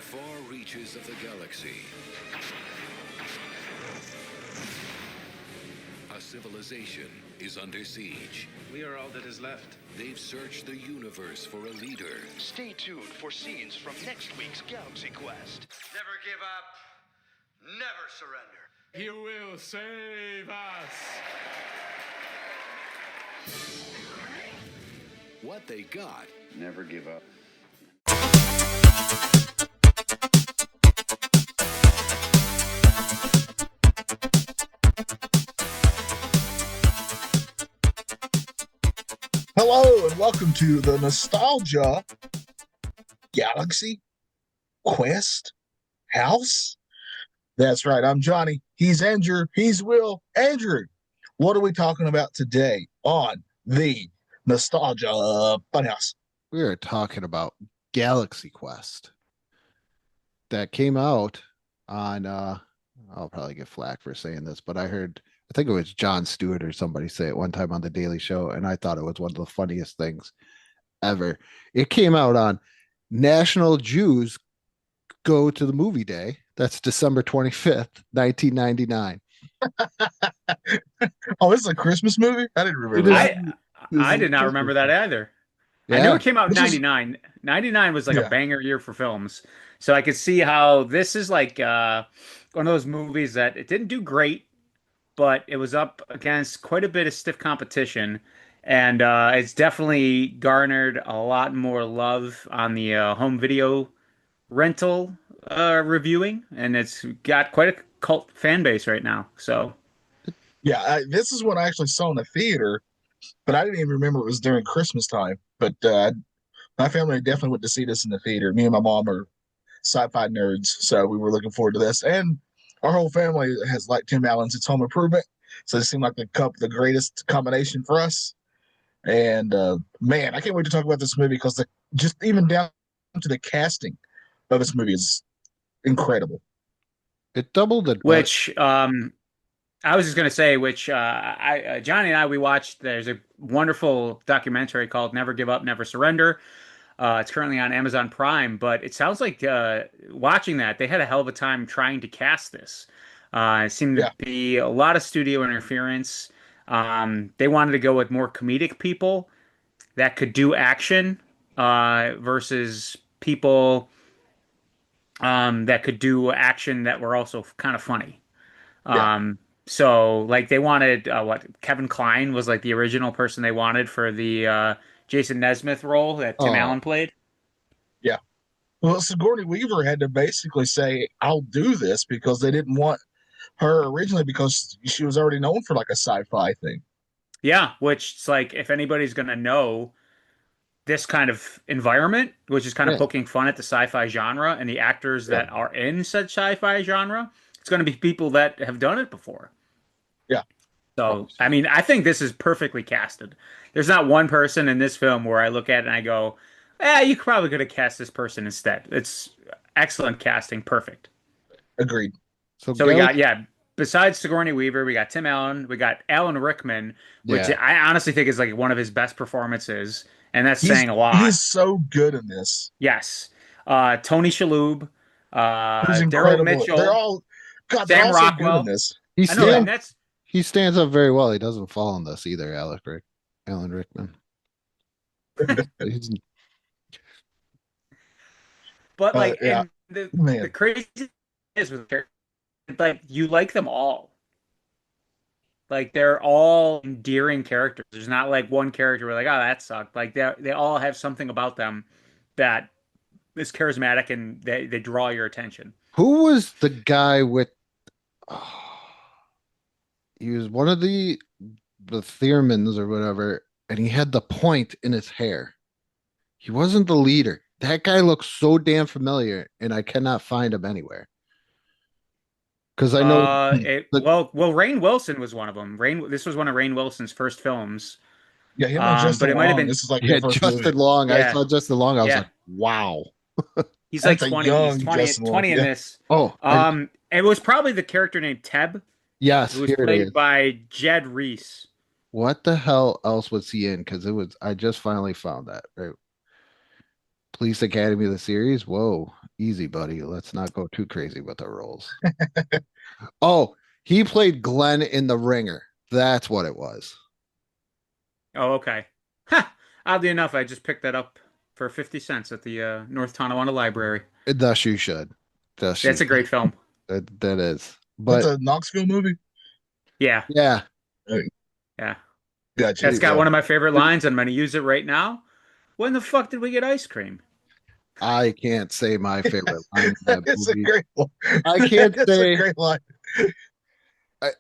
far reaches of the galaxy, a civilization is under siege. We are all that is left. They've searched the universe for a leader. Stay tuned for scenes from next week's Galaxy Quest. Never give up. Never surrender. He will save us. What they got Never give up. Hello and welcome to the Nostalgia Galaxy Quest House. That's right. I'm Johnny. He's Andrew. He's Will. Andrew, what are we talking about today on the Nostalgia Funhouse? We are talking about Galaxy Quest that came out on I'll probably get flack for saying this, but I think it was Jon Stewart or somebody say it one time on the Daily Show, and I thought it was one of the funniest things ever. It came out on National Jews Go to the Movie Day. That's December 25th, 1999. Oh, this is a Christmas movie? I didn't remember that. I did not remember that either. Yeah. I knew it came out in 99. 99 was like a banger year for films. So I could see how this is like one of those movies that it didn't do great, but it was up against quite a bit of stiff competition. And it's definitely garnered a lot more love on the home video rental reviewing. And it's got quite a cult fan base right now. So, Yeah, this is what I actually saw in the theater, but I didn't even remember it was during Christmas time. But my family definitely went to see this in the theater. Me and my mom are sci-fi nerds, so we were looking forward to this. And our whole family has liked Tim Allen's It's Home Improvement, so it seemed like the greatest combination for us. And man, I can't wait to talk about this movie because just even down to the casting of this movie is incredible. It doubled it. Which I was just going to say, Johnny and I, we watched, there's a wonderful documentary called Never Give Up, Never Surrender. It's currently on Amazon Prime, but it sounds like watching that, they had a hell of a time trying to cast this. It seemed to be a lot of studio interference. They wanted to go with more comedic people that could do action versus people that could do action that were also kind of funny. So like they wanted Kevin Kline was like the original person they wanted for the Jason Nesmith role that Tim Allen played. Yeah. Well, Sigourney Weaver had to basically say, I'll do this because they didn't want her originally because she was already known for like a sci-fi thing. Yeah, which it's like if anybody's going to know this kind of environment, which is kind of poking fun at the sci-fi genre and the actors that are in such sci-fi genre, it's going to be people that have done it before. Yeah. So, I mean, I think this is perfectly casted. There's not one person in this film where I look at it and I go, you probably could have cast this person instead. It's excellent casting. Perfect. Agreed. So we got, besides Sigourney Weaver, we got Tim Allen, we got Alan Rickman, which I honestly think is like one of his best performances. And that's saying a lot. He's so good in this. Yes. Tony Shalhoub, Daryl Mitchell. They're all Sam Rockwell. So good in this. He stands up very well. He doesn't fall in this either, Alan Rickman. But like, and the crazy is with characters, like you like them all. Like they're all endearing characters. There's not like one character where like, oh, that sucked. Like they all have something about them that is charismatic and they draw your attention. Who was the guy with? He was one of the Thurmans or whatever, and he had the point in his hair. He wasn't the leader. That guy looks so damn familiar, and I cannot find him anywhere. Because I know, Rainn Wilson was one of them. This was one of Rainn Wilson's first films. Yeah, him and Justin it might have been. This is like Justin Long. Yeah. I saw Justin Long. I was like, wow. He's like 20. He's 20 in this. It was probably the character named Teb. Yes, it was played by Jed Reese. What the hell else was he in? Because I just finally found that. Right. Police Academy, the series. Whoa, easy, buddy. Let's not go too crazy with our roles. Oh, he played Glenn in The Ringer. That's what it was. Oh, okay. Ha! Oddly enough, I just picked that up for 50 cents at the North Tonawanda Library. Thus you should. Thus you That's a great film. that is. That's But a Knoxville movie. Yeah, yeah, yeah. Gotcha. That's got Yeah. one of my favorite lines. I'm going to use it right now. When the fuck did we get ice cream? I can't say my favorite line in that It's a movie. great one. I can't It's say a great line.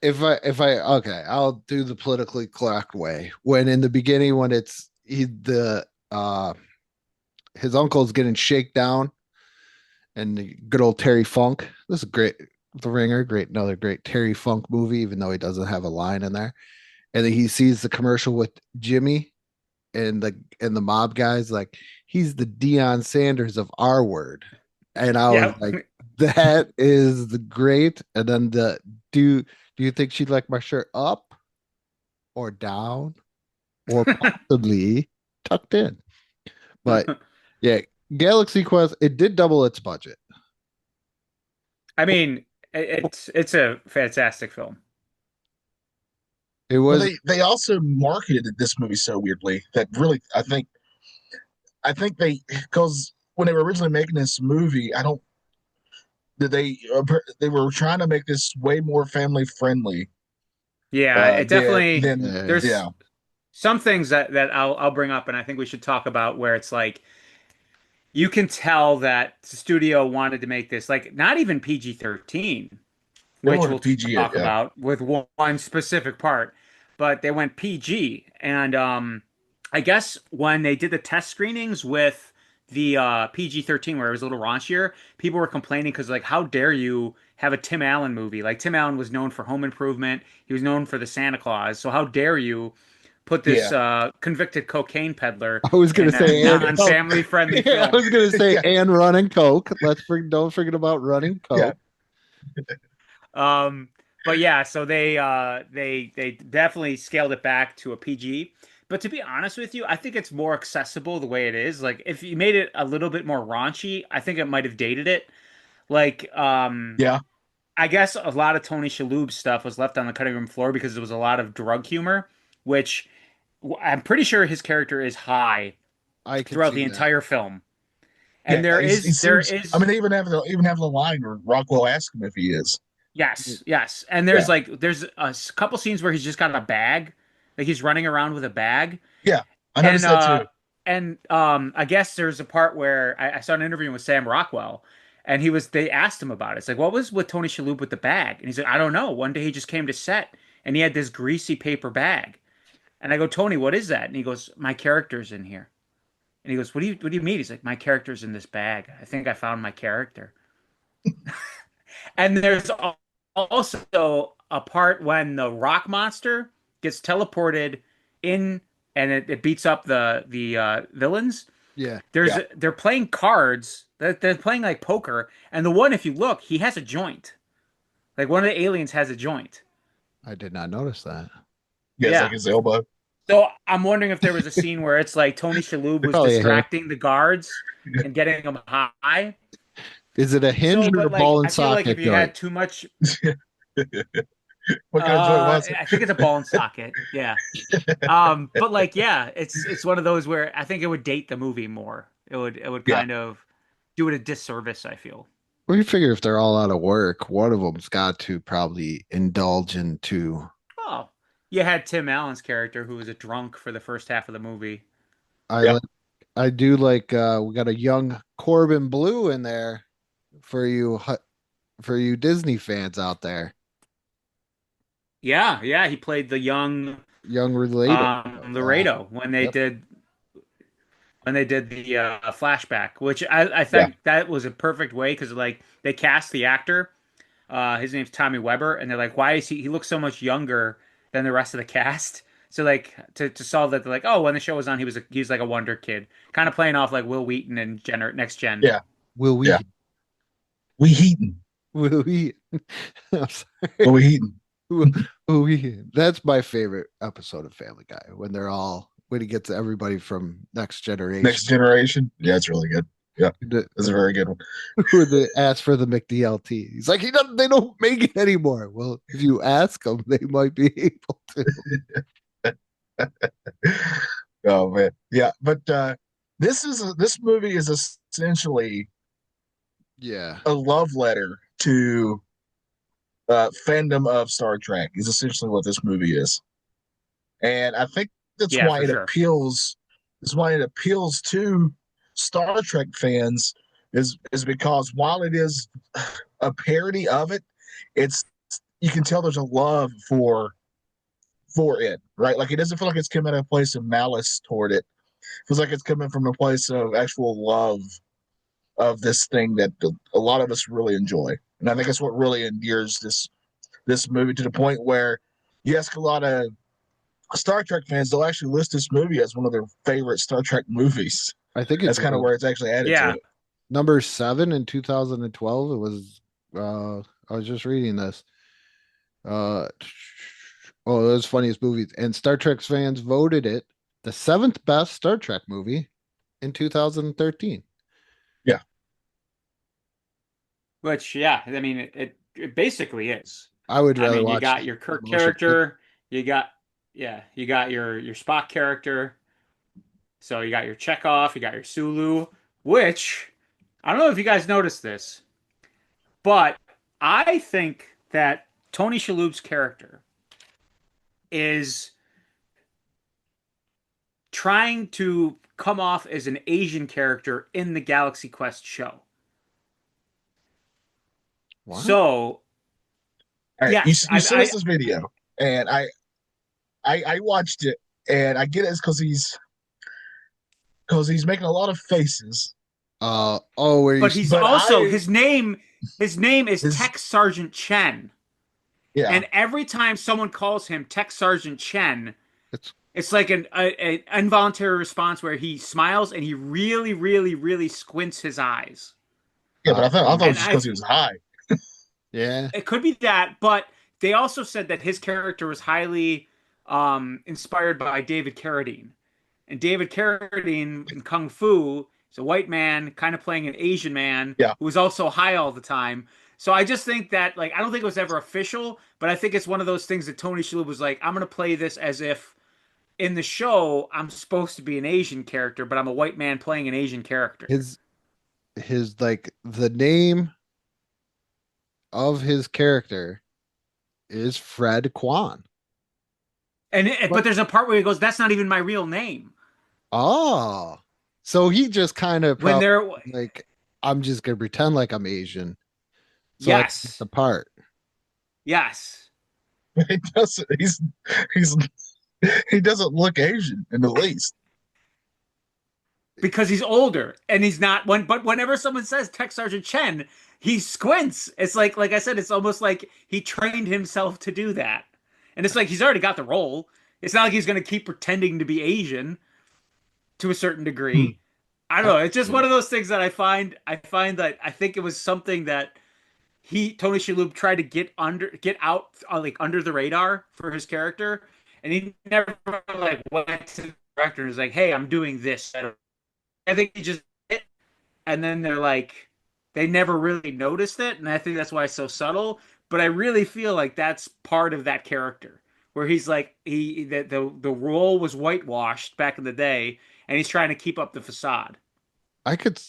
if I okay, I'll do the politically correct way. When in the beginning, when it's his uncle's getting shaken down, and the good old Terry Funk. This is great. The Ringer, another great Terry Funk movie, even though he doesn't have a line in there. And then he sees the commercial with Jimmy and the mob guys, like he's the Deion Sanders of our word. And I was Yep. like, that is the great. And then do you think she'd like my shirt up or down or possibly tucked in? But yeah, Galaxy Quest, it did double its budget. I mean, it's a fantastic film. It Well, was they also marketed this movie so weirdly that really I think they, because when they were originally making this movie, I don't did they were trying to make this way more family friendly. Yeah, it definitely Than there's yeah. some things that I'll bring up and I think we should talk about where it's like you can tell that the studio wanted to make this like not even PG-13, They which wanted we'll PG it, talk yeah. about with one specific part, but they went PG. And I guess when they did the test screenings with the PG-13 where it was a little raunchier, people were complaining because like, how dare you have a Tim Allen movie? Like Tim Allen was known for Home Improvement, he was known for the Santa Claus. So how dare you put this convicted cocaine peddler I was gonna in a say non-family friendly yeah, I film? was gonna say Yeah. and running Coke. Don't forget about running Coke. Yeah. But yeah, so they definitely scaled it back to a PG. But to be honest with you, I think it's more accessible the way it is. Like if you made it a little bit more raunchy, I think it might have dated it. Like Yeah. I guess a lot of Tony Shalhoub's stuff was left on the cutting room floor because there was a lot of drug humor, which I'm pretty sure his character is high I can throughout see the that. entire film. And Yeah, he there seems. is I mean, they even have the line where Rockwell asks him if he is. yes, yes. And Yeah. there's a couple scenes where he's just got a bag, like he's running around with a bag. Yeah, I noticed that too. And I guess there's a part where I saw an interview with Sam Rockwell, and they asked him about it. It's like, what was with Tony Shalhoub with the bag? And he's like, I don't know. One day he just came to set, and he had this greasy paper bag. And I go, Tony, what is that? And he goes, my character's in here. And he goes, what do you mean? He's like, my character's in this bag. I think I found my character. And there's also a part when the rock monster gets teleported in and it beats up the villains. Yeah. They're playing cards. They're playing like poker, and the one, if you look, he has a joint. Like one of the aliens has a joint. I did not notice that. Yeah, it's Yeah. like his elbow. So I'm wondering if there was a scene where it's like Tony Shalhoub was Probably a hair. distracting the guards and getting them high. Is it a hinge or a But like, ball and I feel like socket if you had joint? too much, What kind of joint was it? I think it's a ball and socket. Yeah. But like, yeah, it's one of those where I think it would date the movie more. It would Yeah. kind of do it a disservice, I feel. Well, you figure if they're all out of work, one of them's got to probably indulge into. Oh, you had Tim Allen's character who was a drunk for the first half of the movie. I do like we got a young Corbin Blue in there for you Disney fans out there. Yeah, he played the young Young related. Laredo when they Yep. did the flashback, which I think that was a perfect way because like they cast the actor, his name's Tommy Weber, and they're like, why is he looks so much younger than the rest of the cast? So like to solve that, they're like, oh, when the show was on, he was like a wonder kid, kind of playing off like Will Wheaton and Next Gen. Yeah. Will we? Yeah. We Heaton. Will we? I'm sorry. We Heaton. Will we? That's my favorite episode of Family Guy when he gets everybody from Next Generation. Next Generation. Yeah, it's really good. Yeah, The- that's a very good one. Who they ask for the McDLT. He's like, they don't make it anymore. Well, if you ask them, they might be able to. Oh man, yeah. But this movie is essentially Yeah. a love letter to fandom of Star Trek. Is essentially what this movie is, and I think that's Yeah, why for it sure. appeals. Is why it appeals to Star Trek fans is because while it is a parody of it, it's you can tell there's a love for it, right? Like it doesn't feel like it's coming at a place of malice toward it. It feels like it's coming from a place of actual love of this thing that a lot of us really enjoy. And I think that's what really endears this movie to the point where you ask a lot of Star Trek fans, they'll actually list this movie as one of their favorite Star Trek movies. I think That's it kind of was where it's actually added to Yeah. it. number 7 in 2012. It was, I was just reading this. Uh, oh, it was funniest movies. And Star Trek fans voted it the seventh best Star Trek movie in 2013. Yeah. Which, yeah, I mean, it basically is. I would I rather mean, you watch got your the Kirk motion picture. character, you got your Spock character. So you got your Chekhov, you got your Sulu, which I don't know if you guys noticed this, but I think that Tony Shalhoub's character is trying to come off as an Asian character in the Galaxy Quest show. What? So, All right, yes, you sent us this video, and I watched it, and I get it because he's making a lot of faces. Where but you he's But also I his name is his Tech Sergeant Chen. yeah And every time someone calls him Tech Sergeant Chen, it's it's like an involuntary response where he smiles and he really, really, really squints his eyes. yeah, but I thought it was And just because he was high. yeah. it could be that, but they also said that his character was highly inspired by David Carradine. And David Carradine in Kung Fu is a white man kind of playing an Asian man Yeah, who is also high all the time. So I just think that, like, I don't think it was ever official, but I think it's one of those things that Tony Shalhoub was like, I'm going to play this as if in the show I'm supposed to be an Asian character, but I'm a white man playing an Asian character. His like the name of his character is Fred Kwan. But there's a part where he goes, "That's not even my real name." Oh, so he just kind of When probably they're like, I'm just gonna pretend like I'm Asian. So I get yes, the part. yes. he doesn't. He's he doesn't look Asian in the least. Because he's older and he's not but whenever someone says Tech Sergeant Chen, he squints. It's like I said, it's almost like he trained himself to do that. And it's like he's already got the role. It's not like he's going to keep pretending to be Asian to a certain Hmm. degree. I don't know. It's just one of those things that I find that I think it was something that Tony Shalhoub tried to get out like under the radar for his character, and he never like went to the director and was like, "Hey, I'm doing this." I think he just did it, and then they're like, they never really noticed it, and I think that's why it's so subtle. But I really feel like that's part of that character, where he's like the role was whitewashed back in the day, and he's trying to keep up the facade. I could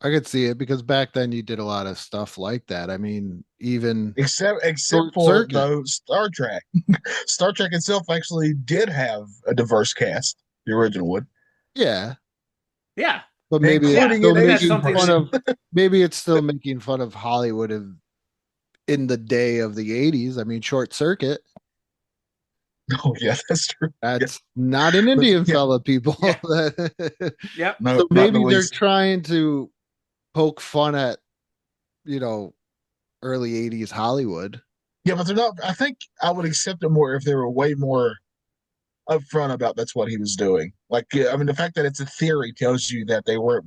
I could see it because back then you did a lot of stuff like that. I mean, even Except Short for Circuit. though Star Trek. Star Trek itself actually did have a diverse cast, the original one, Yeah, Yeah, but yeah. including I an think that's Asian something that person. maybe it's still making fun of Hollywood in the day of the 80s. I mean, Short Circuit, Oh yeah, that's true. Yeah, that's not an but Indian yeah, fella, people. yeah, yep. no, So not in the maybe they're least. trying to poke fun at, you know, early 80s Hollywood. Yeah, but they're not. I think I would accept it more if they were way more upfront about that's what he was doing. Like, yeah, I mean, the fact that it's a theory tells you that they weren't.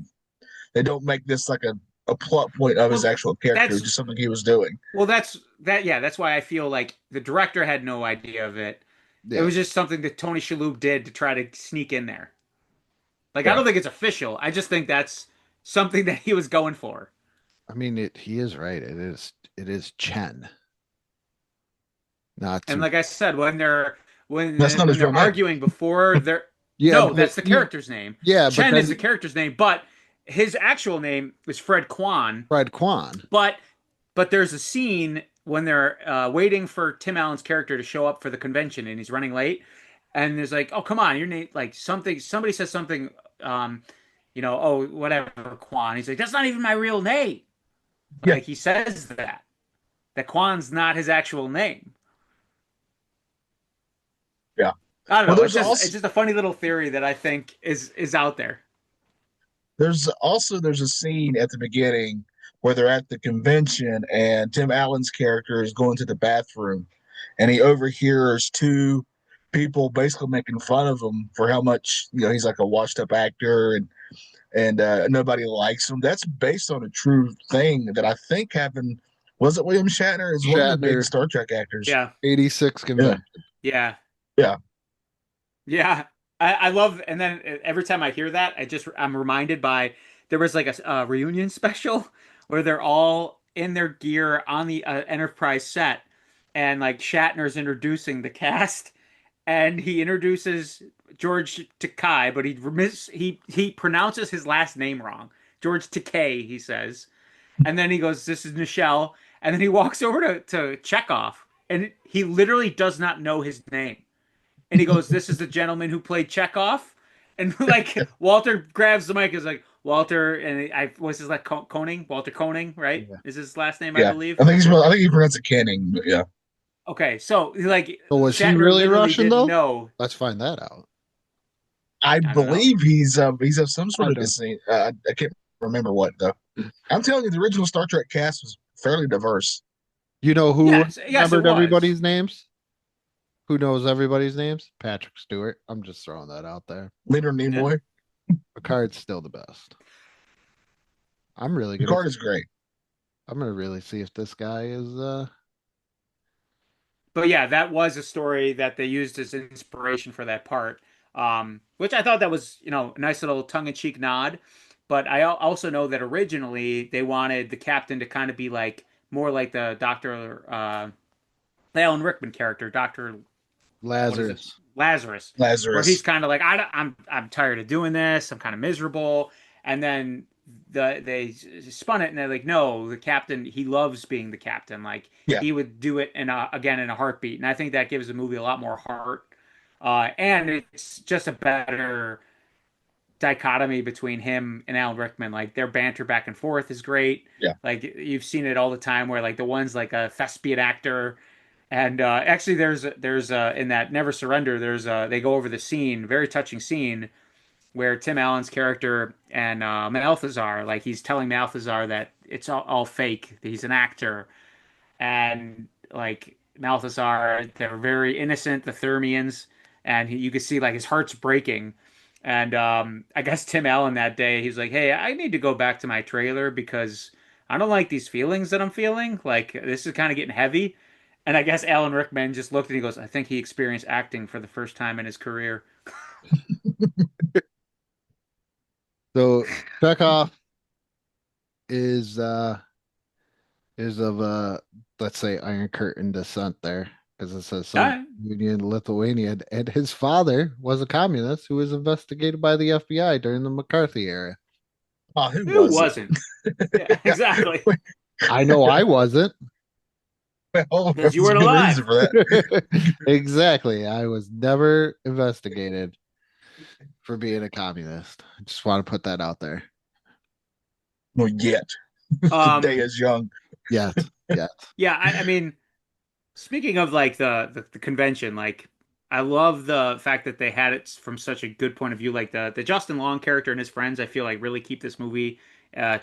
They don't make this like a plot point of his Well, actual character, that's just something he was doing. that's that. Yeah, that's why I feel like the director had no idea of it. It Yeah. was just something that Tony Shalhoub did to try to sneak in there. Like, I Yeah. don't think it's official. I just think that's something that he was going for. I mean, he is right. It is Chen, not And to. like I said, That's not when his they're real name. arguing before they're Yeah, no, but that's the character's name. but Chen is the then character's name, but his actual name is Fred Kwan. Fred Kwan. But there's a scene when they're waiting for Tim Allen's character to show up for the convention, and he's running late. And there's like, oh come on, your name like something. Somebody says something, oh whatever, Kwan. He's like, that's not even my real name. Yeah. Like he says that Kwan's not his actual name. Yeah. I don't Well, know. there's It's just a funny little theory that I think is out there. there's a scene at the beginning where they're at the convention and Tim Allen's character is going to the bathroom and he overhears two people basically making fun of him for how much he's like a washed up actor and nobody likes him. That's based on a true thing that I think happened. Was it William Shatner? Is one of the big Shatner, Star Trek actors. Yeah. 86 Yeah. convention. Yeah. Yeah. Yeah. I love, and then every time I hear that, I'm reminded by there was like a reunion special where they're all in their gear on the Enterprise set, and like Shatner's introducing the cast, and he introduces George Takei, but he pronounces his last name wrong. George Takei, he says, and then he goes, "This is Nichelle," and then he walks over to Chekhov, and he literally does not know his name. And he goes, "This is the gentleman who played Chekhov." And like Walter grabs the mic, is like Walter, and what's his like Koning, Walter Koning, right? Yeah. Is his last name, I Yeah. believe. I think he pronounced it Canning, but yeah. Okay, so like So was he Shatner really literally Russian didn't though? know. Let's find that out. I don't know. believe he's of some sort I of don't- descent. I can't remember what though. I'm telling you, the original Star Trek cast was fairly diverse. You know who Yes, it remembered was. everybody's names? Who knows everybody's names? Patrick Stewart. I'm just throwing that out there. Leonard Nimoy, Picard's still the best. I'm really gonna. Picard is great. I'm gonna really see if this guy is. But yeah, that was a story that they used as inspiration for that part, which I thought that was, a nice little tongue-in-cheek nod. But I also know that originally they wanted the captain to kind of be like more like the Doctor Alan Rickman character, Doctor Lazarus. Lazarus, where Lazarus. he's kind of like, I'm tired of doing this. I'm kind of miserable. And then they spun it and they're like, no, the captain, he loves being the captain. Like Yeah. he would do it again in a heartbeat. And I think that gives the movie a lot more heart. And it's just a better dichotomy between him and Alan Rickman. Like their banter back and forth is great. Yeah. Like you've seen it all the time where like the one's like a thespian actor. And actually, there's in that Never Surrender, they go over the scene, very touching scene, where Tim Allen's character and Malthazar, like he's telling Malthazar that it's all fake, that he's an actor, and like Malthazar, they're very innocent, the Thermians, and you could see like his heart's breaking. And I guess Tim Allen that day, he's like, "Hey, I need to go back to my trailer because I don't like these feelings that I'm feeling. Like this is kind of getting heavy." And I guess Alan Rickman just looked and he goes, I think he experienced acting for the first time in his career. So Chekhov is of let's say Iron Curtain descent there, because it says Soviet Union, Lithuania, and his father was a communist who was investigated by the FBI during the McCarthy era. Oh, Who wasn't? Yeah, exactly. I know I wasn't. Well, Because you weren't good alive. reason for that. Exactly. I was never investigated for being a communist. I just want to put that out there. Well, yet the day is young. Yeah. Yeah. Yeah, I mean, speaking of like the convention, like I love the fact that they had it from such a good point of view. Like the Justin Long character and his friends, I feel like really keep this movie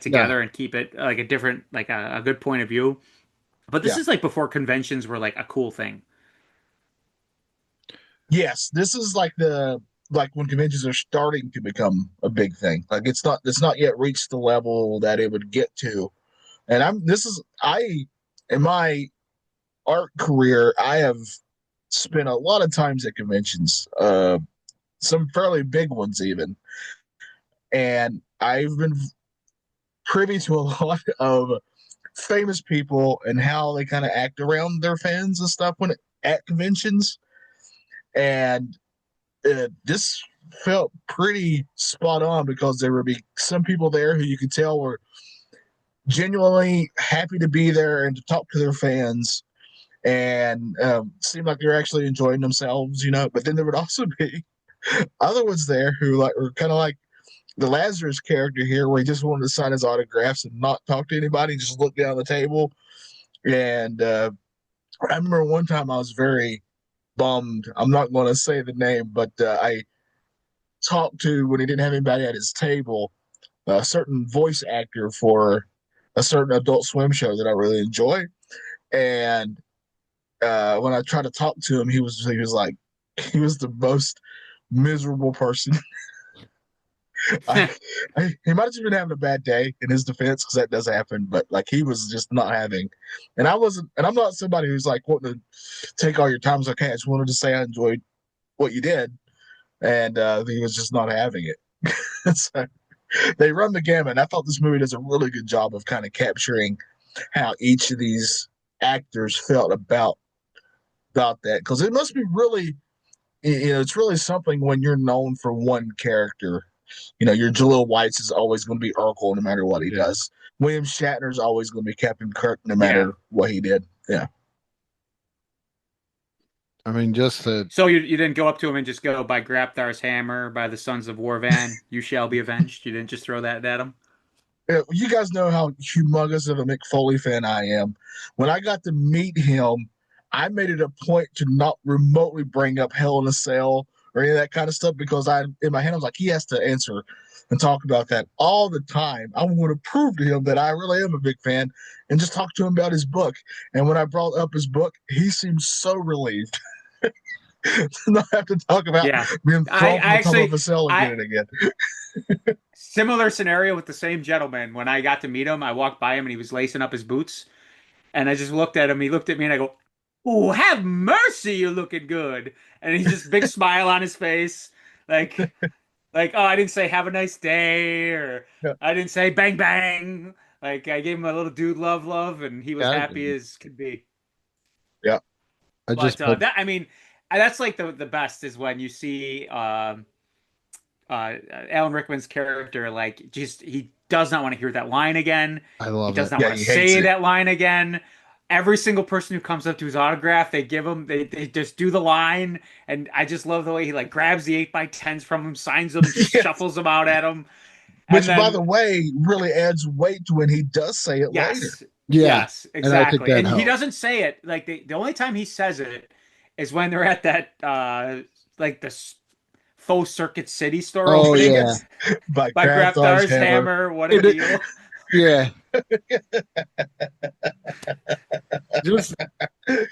together and keep it like a different, like a good point of view. But this is like before conventions were like a cool thing. Yes, this is like when conventions are starting to become a big thing. Like it's not yet reached the level that it would get to. And in my art career, I have spent a lot of times at conventions, some fairly big ones even. and I've been privy to a lot of famous people and how they kind of act around their fans and stuff at conventions, and this felt pretty spot on because there would be some people there who you could tell were genuinely happy to be there and to talk to their fans and seemed like they're actually enjoying themselves, But then there would also be other ones there who like were kind of like the Lazarus character here, where he just wanted to sign his autographs and not talk to anybody, just look down the table. And I remember one time I was very bummed. I'm not going to say the name, but I talked to, when he didn't have anybody at his table, a certain voice actor for a certain Adult Swim show that I really enjoy. And when I tried to talk to him, he was the most miserable person. I, he might have just been having a bad day in his defense, because that does happen, but like he was just not having. And I wasn't, and I'm not somebody who's like wanting to take all your time. I was like, hey, I just wanted to say I enjoyed what you did, and he was just not having it. So they run the gamut. I thought this movie does a really good job of kind of capturing how each of these actors felt about that, because it must be really, it's really something when you're known for one character. Your Jaleel White's is always going to be Urkel no matter what he does. William Shatner's always going to be Captain Kirk no matter what he did. Yeah. I mean, just to So you didn't go up to him and just go, by Grapthar's hammer, by the sons of Warvan, you shall be avenged. You didn't just throw that at him. You guys know how humongous of a Mick Foley fan I am. When I got to meet him, I made it a point to not remotely bring up Hell in a Cell or any of that kind of stuff, because in my head I was like, he has to answer and talk about that all the time. I want to prove to him that I really am a big fan and just talk to him about his book. And when I brought up his book, he seemed so relieved to not have to talk about being thrown from the top of a cell again and again. Similar scenario with the same gentleman. When I got to meet him, I walked by him and he was lacing up his boots. And I just looked at him. He looked at me and I go, "Oh, have mercy, you're looking good." And he's just big smile on his face. Like, oh, I didn't say have a nice day, or I didn't say bang bang. Like, I gave him a little dude love, and he was happy as could be. Yeah. I mean, that's like the best is when you see Alan Rickman's character, like, just he does not want to hear that line again. I love He does it. not want to say that line again. Every single person who comes up to his autograph, they give him, they just do the line, and I just love the way he like grabs the 8x10s from him, signs them, shuffles them out at him. Which, by the way, really adds weight to when he does say it later. Yes, exactly. And he doesn't say it, like the only time he says it is when they're at that like the faux Circuit City store opening. Yeah. By Grapthar's hammer. What a deal. Yeah. Just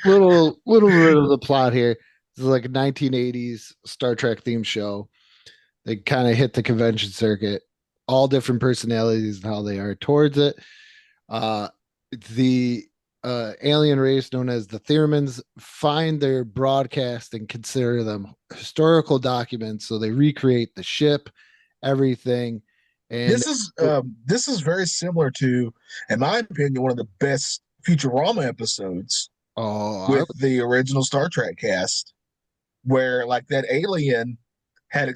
little bit of the plot here. This is like a 1980s Star Trek themed show. They kind of hit the convention circuit, all different personalities and how they are towards it. The alien race known as the Thermans find their broadcast and consider them historical documents. So they recreate the ship, everything. And this is very similar to, in my opinion, one of the best Futurama episodes with the original Star Trek cast, where like that alien had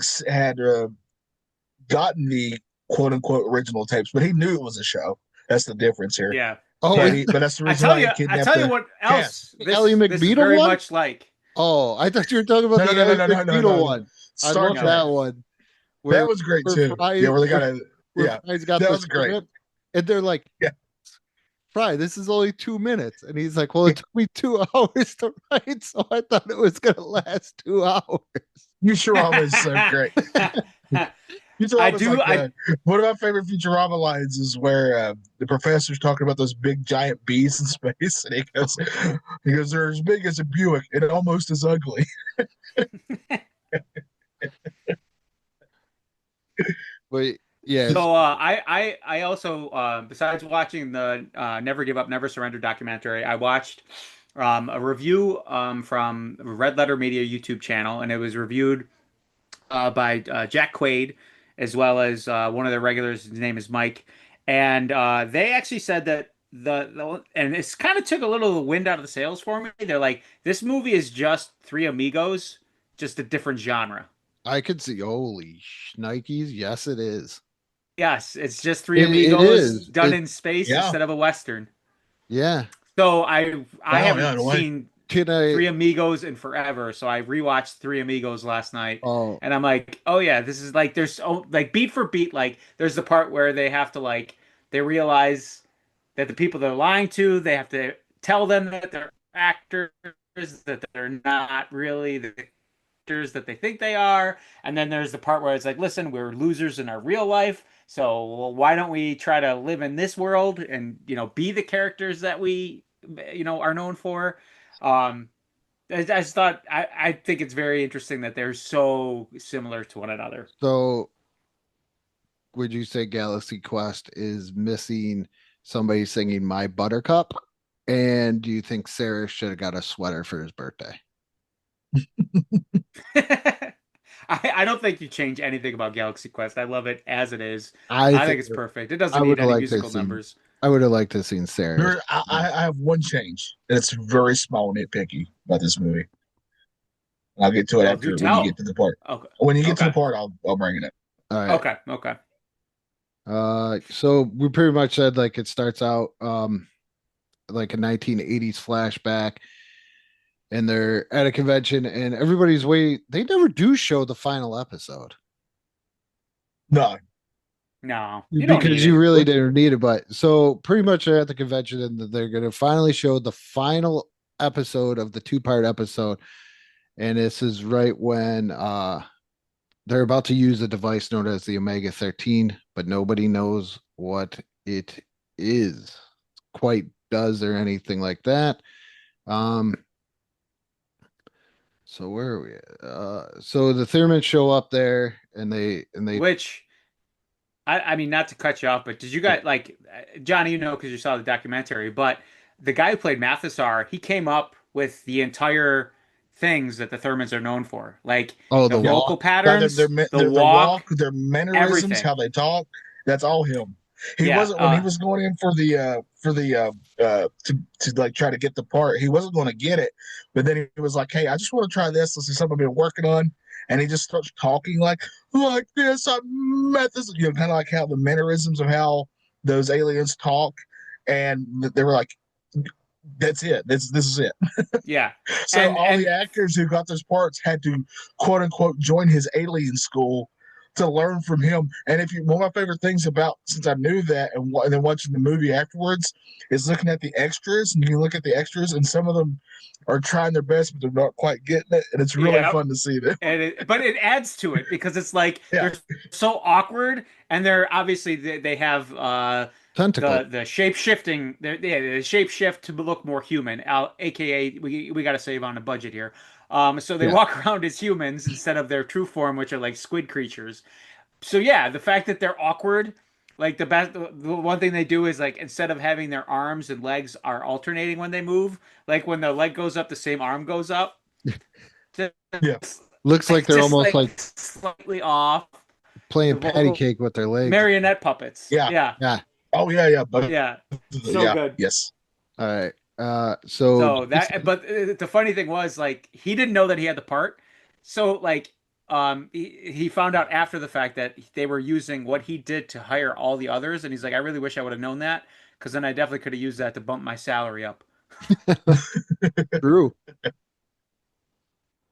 gotten the quote unquote original tapes, but he knew it was a show. That's the difference here. Yeah. But that's the reason why he kidnapped. I tell you what else. Ellie McBeal this is very one? much like. Oh, I thought you were talking about the Ellie McBeal one. I love that one. That was great too. Where they got that was great. And they're like, Fry, this is only 2 minutes. And he's like, well, it took me 2 hours to write, so I thought it was going to last 2 hours. Futurama is so great. One of my favorite Futurama lines is where the professor's talking about those big giant bees in space, and he goes, they're as big as a Buick and almost as ugly. But yeah. So I also besides watching the Never Give Up, Never Surrender documentary, I watched a review from Red Letter Media YouTube channel, and it was reviewed by Jack Quaid as well as one of the regulars. His name is Mike, and they actually said that and it's kind of took a little wind out of the sails for me. They're like, this movie is just Three Amigos, just a different genre. I could see. Holy shnikes! Yes, it is. Yes, it's just Three It Amigos is. done in space Yeah. instead of a Western. Yeah. So I Oh, yeah, haven't no way. seen Can Three I? Amigos in forever, so I rewatched Three Amigos last night, Oh, and I'm like, oh yeah, this is like like beat for beat, like there's the part where they have to like they realize that the people they're lying to, they have to tell them that they're actors, that they're not really the actors that they think they are, and then there's the part where it's like, listen, we're losers in our real life, so why don't we try to live in this world and be the characters that we are known for. Um, I just thought I think it's very interesting that they're so similar to one another. so would you say Galaxy Quest is missing somebody singing My Buttercup? And do you think Sarah should have got a sweater for his birthday? I don't think you change anything about Galaxy Quest. I love it as it is. I I think think it's perfect. It I doesn't would need have any liked to musical see. numbers. I would have liked to have seen Sarah. I have one change, and it's very small, nitpicky about this movie. I'll get to it Well, after do when you tell. get to the part. Okay. When you get to the Okay. part, I'll bring it up. All right. Okay. Okay. So we pretty much said like it starts out like a 1980s flashback, and they're at a convention, and everybody's waiting. They never do show the final episode No, No, you don't need because you it. really didn't need it. But so pretty much they're at the convention, and they're going to finally show the final episode of the two-part episode. And this is right when they're about to use a device known as the Omega 13, but nobody knows what it is, quite does, or anything like that. Um, so where are we? So the Thurmans show up there, and they Which I mean, not to cut you off, but did you guys like Johnny? You know, because you saw the documentary. But the guy who played Mathesar, he came up with the entire things that the Thurmans are known for, like oh the the yeah. vocal Their, patterns, the their walk, walk, their mannerisms, everything. how they talk. That's all him. He Yeah. wasn't when he was going in for the to like try to get the part. He wasn't going to get it, but then he was like, "Hey, I just want to try this. This is something I've been working on." And he just starts talking like this. I met this, kind of like how the mannerisms of how those aliens talk, and they were like, "That's it. This is it." Yeah. So And all the actors who got those parts had to quote unquote join his alien school to learn from him. And if you one of my favorite things about since I knew that and then watching the movie afterwards is looking at the extras, and you can look at the extras and some of them are trying their best but they're not quite getting it, and it's really yeah, fun to see them. but it adds to it because it's like Yeah. they're so awkward, and they're obviously they have tentacle. the shape shifting, the shape shift to look more human, aka we got to save on a budget here. So they Yeah. walk around as humans instead of their true form, which are like squid creatures. So yeah, the fact that they're awkward, like the one thing they do is like instead of having their arms and legs are alternating when they move, like when the leg goes up, the same arm goes up. Just, Yeah. Looks like they're just almost like slightly off. playing the patty vocal- cake with their legs. Marionette puppets. Yeah. Yeah. Yeah. Oh yeah, but Yeah. So yeah, good. yes. All right. So that, but the funny thing was, like, he didn't know that he had the part. So, like, he found out after the fact that they were using what he did to hire all the others, and he's like, I really wish I would have known that, because then I definitely could have used that to bump my salary up. True.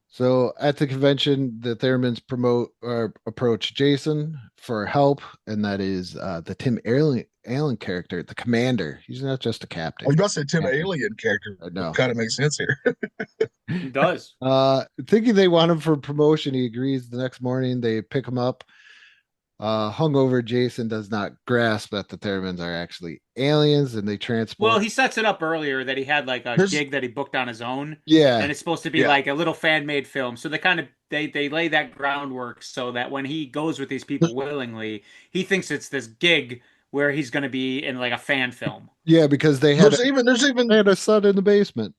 So at the convention, the Thurmans approach Jason for help, and that is the Tim Allen character, the commander. He's not just a captain. Oh, you must say Tim Captain. Alien character. No. Kind of makes sense here. He does. Thinking they want him for promotion, he agrees. The next morning, they pick him up. Hungover Jason does not grasp that the Thurmans are actually aliens, and they transport. Well, he sets it up earlier that he had like a gig that he booked on his own, Yeah, and it's supposed to be Yeah. like a little fan made film. So they kind of they lay that groundwork so that when he goes with these people willingly, he thinks it's this gig where he's going to be in like a fan film. yeah, because they had There's even they had a son in the basement.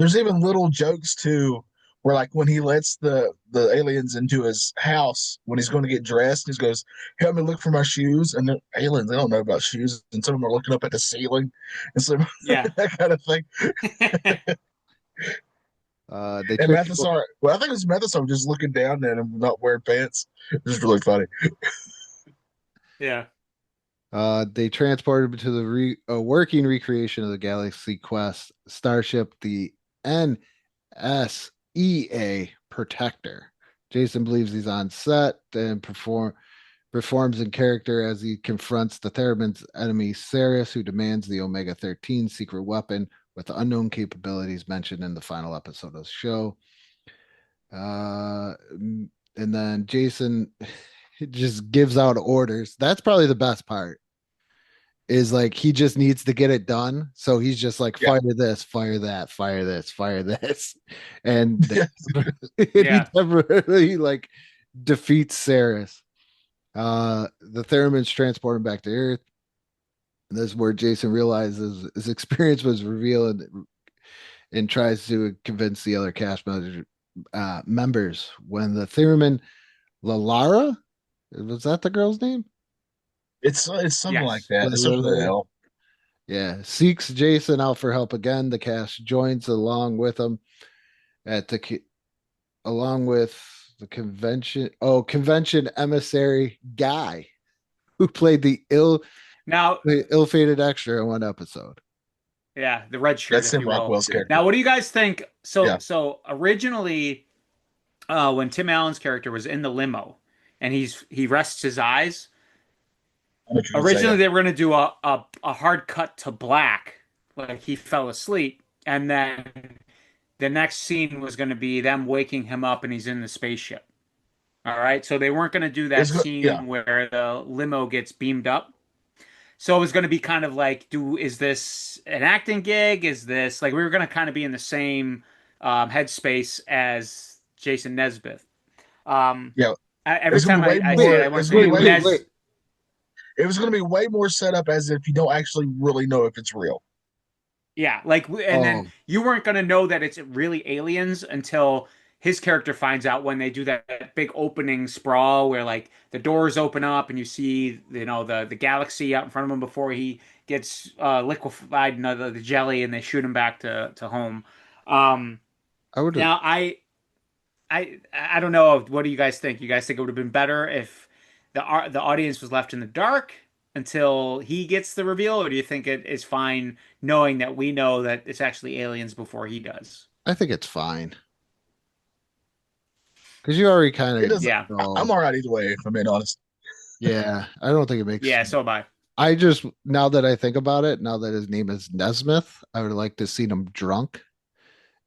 there's even little jokes too where like when he lets the aliens into his house when he's going to get dressed, he goes, "Help me look for my shoes." And the aliens, they don't know about shoes, and some of them are looking up at the ceiling, and so Yeah. that kind of thing. They And transport, Matheson, well, I think it was Matheson just looking down at him, not wearing pants. It was really funny. Yeah. they transported him to the working recreation of the Galaxy Quest starship, the NSEA Protector. Jason believes he's on set and performs in character as he confronts the Theramin's enemy Ceres, who demands the Omega 13 secret weapon with unknown capabilities mentioned in the final episode of the show. And then Jason just gives out orders. That's probably the best part. Is like he just needs to get it done. So he's just like, Yeah. fire this, fire that, fire this, fire this. And he Yeah. temporarily like defeats Ceres. The Theramins transport him back to Earth. And this is where Jason realizes his experience was revealed and tries to convince the other cast members when the Theramin Lalara, was that the girl's name? It's something Yes. like that. It's something with an L. Yeah, seeks Jason out for help again. The cast joins along with him along with the convention emissary guy who played the ill-fated extra in one episode. Yeah, the red shirt. That's if Tim you will. Rockwell's character. Now, what do you guys think? So, Yeah. so originally, when Tim Allen's character was in the limo, and he rests his eyes. I know what you're gonna say, Originally, yeah. they were going to do a hard cut to black, like he fell asleep, and then the next scene was going to be them waking him up, and he's in the spaceship. All right, so they weren't going to do that It's scene yeah. where the limo gets beamed up. So it was going to be kind of like, is this an acting gig? Is this like we were going to kind of be in the same headspace as Jason Nesbitt? Yeah. Every It's gonna time be way I more- say it, I want it's to gonna say be way- Nes. wait. It was going to be way more set up as if you don't actually really know if it's real. Yeah, and then you weren't going to know that it's really aliens until his character finds out when they do that big opening sprawl where like the doors open up and you see the galaxy out in front of him before he gets liquefied in the jelly and they shoot him back to home. I would Now I don't know. What do you guys think? You guys think it would have been better if the audience was left in the dark until he gets the reveal, or do you think it is fine knowing that we know that it's actually aliens before he does? I think it's fine. Because you already kind It of doesn't. Yeah. I'm all right either way, if I'm being honest. yeah, I don't think it makes Yeah, so am I. I just now that I think about it, now that his name is Nesmith, I would like to see him drunk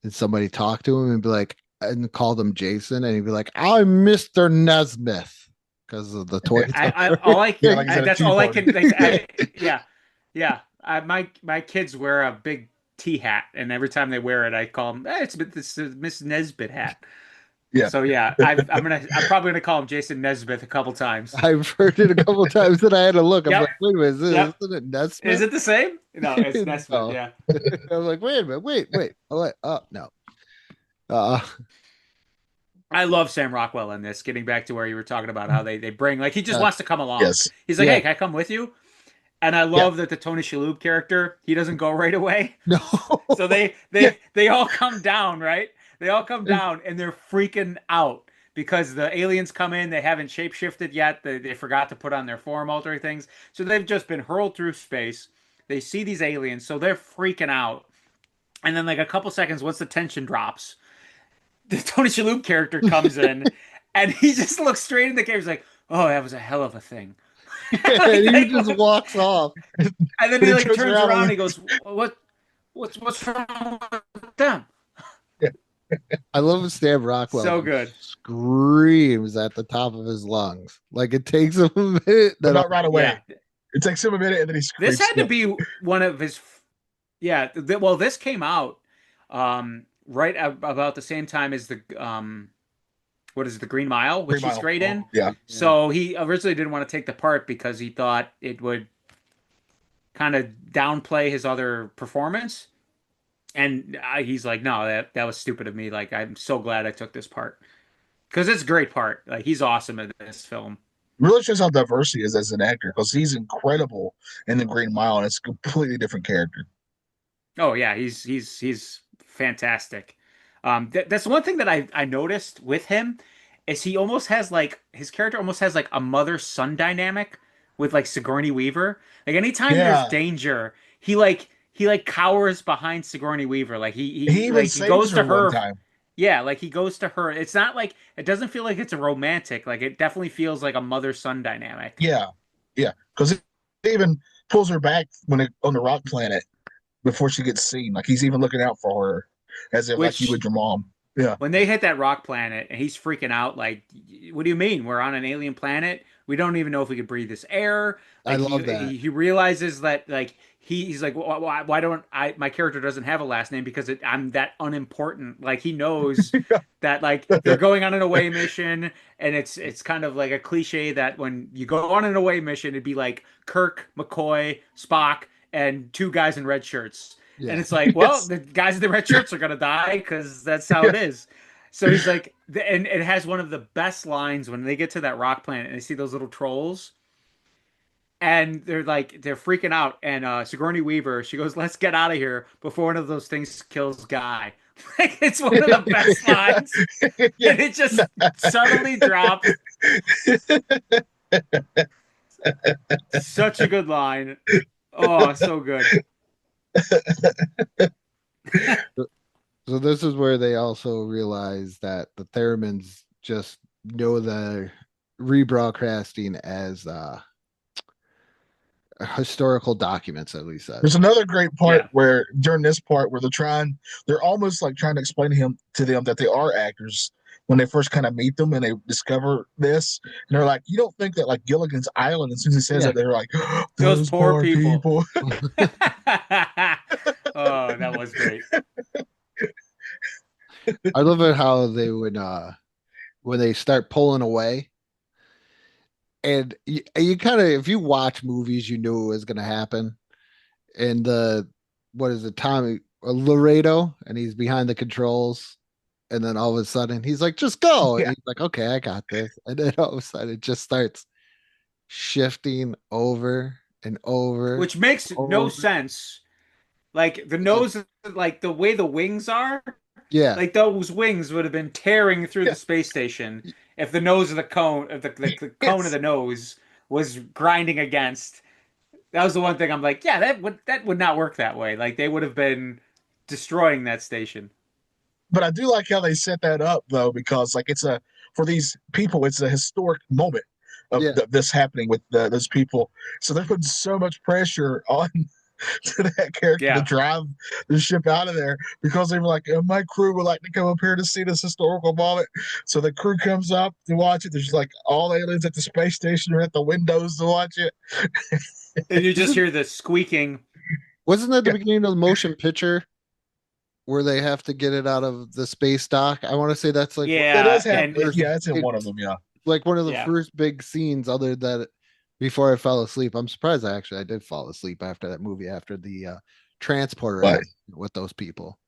and somebody talk to him and be like, and call him Jason, and he'd be like, "I'm Mr. Nesmith," because of the toy. All I can. Yeah, like I said, a that's tea all I party. can. Yeah. My kids wear a big T hat, and every time they wear it, I call them, "Hey, it's a Miss Nesbitt hat." Yeah. So yeah, I'm probably gonna call him Jason Nesbitt a couple times. I've heard it a couple times that I had to look. I'm Yep. like, wait a minute, Yep. isn't it Nesmith? Is it the same? No, it's Nesbitt. No. Yeah. I'm like, wait a minute, wait. Oh, no. I love Sam Rockwell in this. Getting back to where you were talking about how they bring like he just wants to come along. Yes. He's like, Yeah. hey, can I come with you? And I love that the Tony Shalhoub character, he doesn't go right away. No. So they all come down, right? They all come down and they're freaking out because the aliens come in. They haven't shapeshifted yet. They forgot to put on their form altering things. So they've just been hurled through space. They see these aliens, so they're freaking out. And then like a couple seconds, once the tension drops, the Tony Shalhoub character comes in and he just looks straight in the camera. He's like, oh, that was a hell of a thing. And he just walks off. And then he like turns turns around around and and- he goes, what's wrong with them? I love Sam Rockwell. So good. Screams at the top of his lungs. Like it takes him a minute. But not right away. Yeah. It takes him a minute, and then he screams. This had to be one of his. Yeah. Well, this came out right about the same time as the what is it, the Green Mile, which he's great in. Yeah. So he originally didn't want to take the part because he thought it would kind of downplay his other performance. And he's like, no, that was stupid of me. Like, I'm so glad I took this part because it's a great part. Like, he's awesome in this film. Really shows how diverse he is as an actor because he's incredible in The Green Mile, and it's a completely different character. Oh yeah, he's fantastic. That's one thing that I noticed with him is he almost has like his character almost has like a mother-son dynamic with like Sigourney Weaver. Like anytime there's Yeah, danger, he like cowers behind Sigourney Weaver. Like he even he saves goes her to one her. time. Yeah, like he goes to her. It's not like it doesn't feel like it's a romantic. Like it definitely feels like a mother-son dynamic. Yeah, yeah, because he even pulls her back on the rock planet before she gets seen. Like he's even looking out for her as if like you Which would your mom. Yeah, when they hit that rock planet and he's freaking out, like, what do you mean? We're on an alien planet. We don't even know if we could breathe this air. I Like love that. he realizes that like he's like, why don't I? My character doesn't have a last name because I'm that unimportant. Like he knows that like they're going on an away mission, and it's kind of like a cliche that when you go on an away mission, it'd be like Kirk, McCoy, Spock, and two guys in red shirts. And Yeah. it's like, well, yes, the guys in the red shirts are gonna die because that's how yeah, it is. So he's like, and it has one of the best lines when they get to that rock planet and they see those little trolls, and they're freaking out. And Sigourney Weaver, she goes, "Let's get out of here before one of those things kills Guy." Like it's one of the best lines, yeah. and it just suddenly drops. Such a good line. Oh, so good. So this is where they also realize that the Theremins just know the rebroadcasting as historical documents, at least There's says. another great part Yeah. where during this part where they're almost like trying to explain to them that they are actors when they first kind of meet them and they discover this, and they're like, you don't think that like Gilligan's Island, as soon as he says Yeah. that, they're like, Those those poor poor people. people. Oh, that was great. I love it how they would when they start pulling away. And you kind of, if you watch movies, you knew it was going to happen. And what is it, Tommy Laredo, and he's behind the controls. And then all of a sudden, he's like, just go. And Yeah, he's like, okay, I got this. And then all of a sudden, it just starts shifting over and over Which makes and no over. sense. Like the It's like, nose, like the way the wings are, yeah, like those wings would have been tearing through yeah, the space station if the nose of the cone, if the cone of yes. the nose was grinding against. That was the one thing I'm like, yeah, that would not work that way. Like they would have been destroying that station. But I do like how they set that up though, because like for these people, it's a historic moment of yeah. this happening with those people. So they're putting so much pressure on to that character to Yeah. drive the ship out of there because they were like, my crew would like to come up here to see this historical moment. So the crew comes up to watch it. There's like all the aliens at the space station are at the windows to watch it. And you just Isn't, hear the squeaking. wasn't that the Yeah, beginning of the motion picture where they have to get it out of the space dock? I want to say that's like that Yeah, does have. and first Yeah, it's in big, one of them. Yeah, like one of the yeah. first big scenes other than before I fell asleep. I'm surprised I did fall asleep after that movie, after the transporter but accident with those people.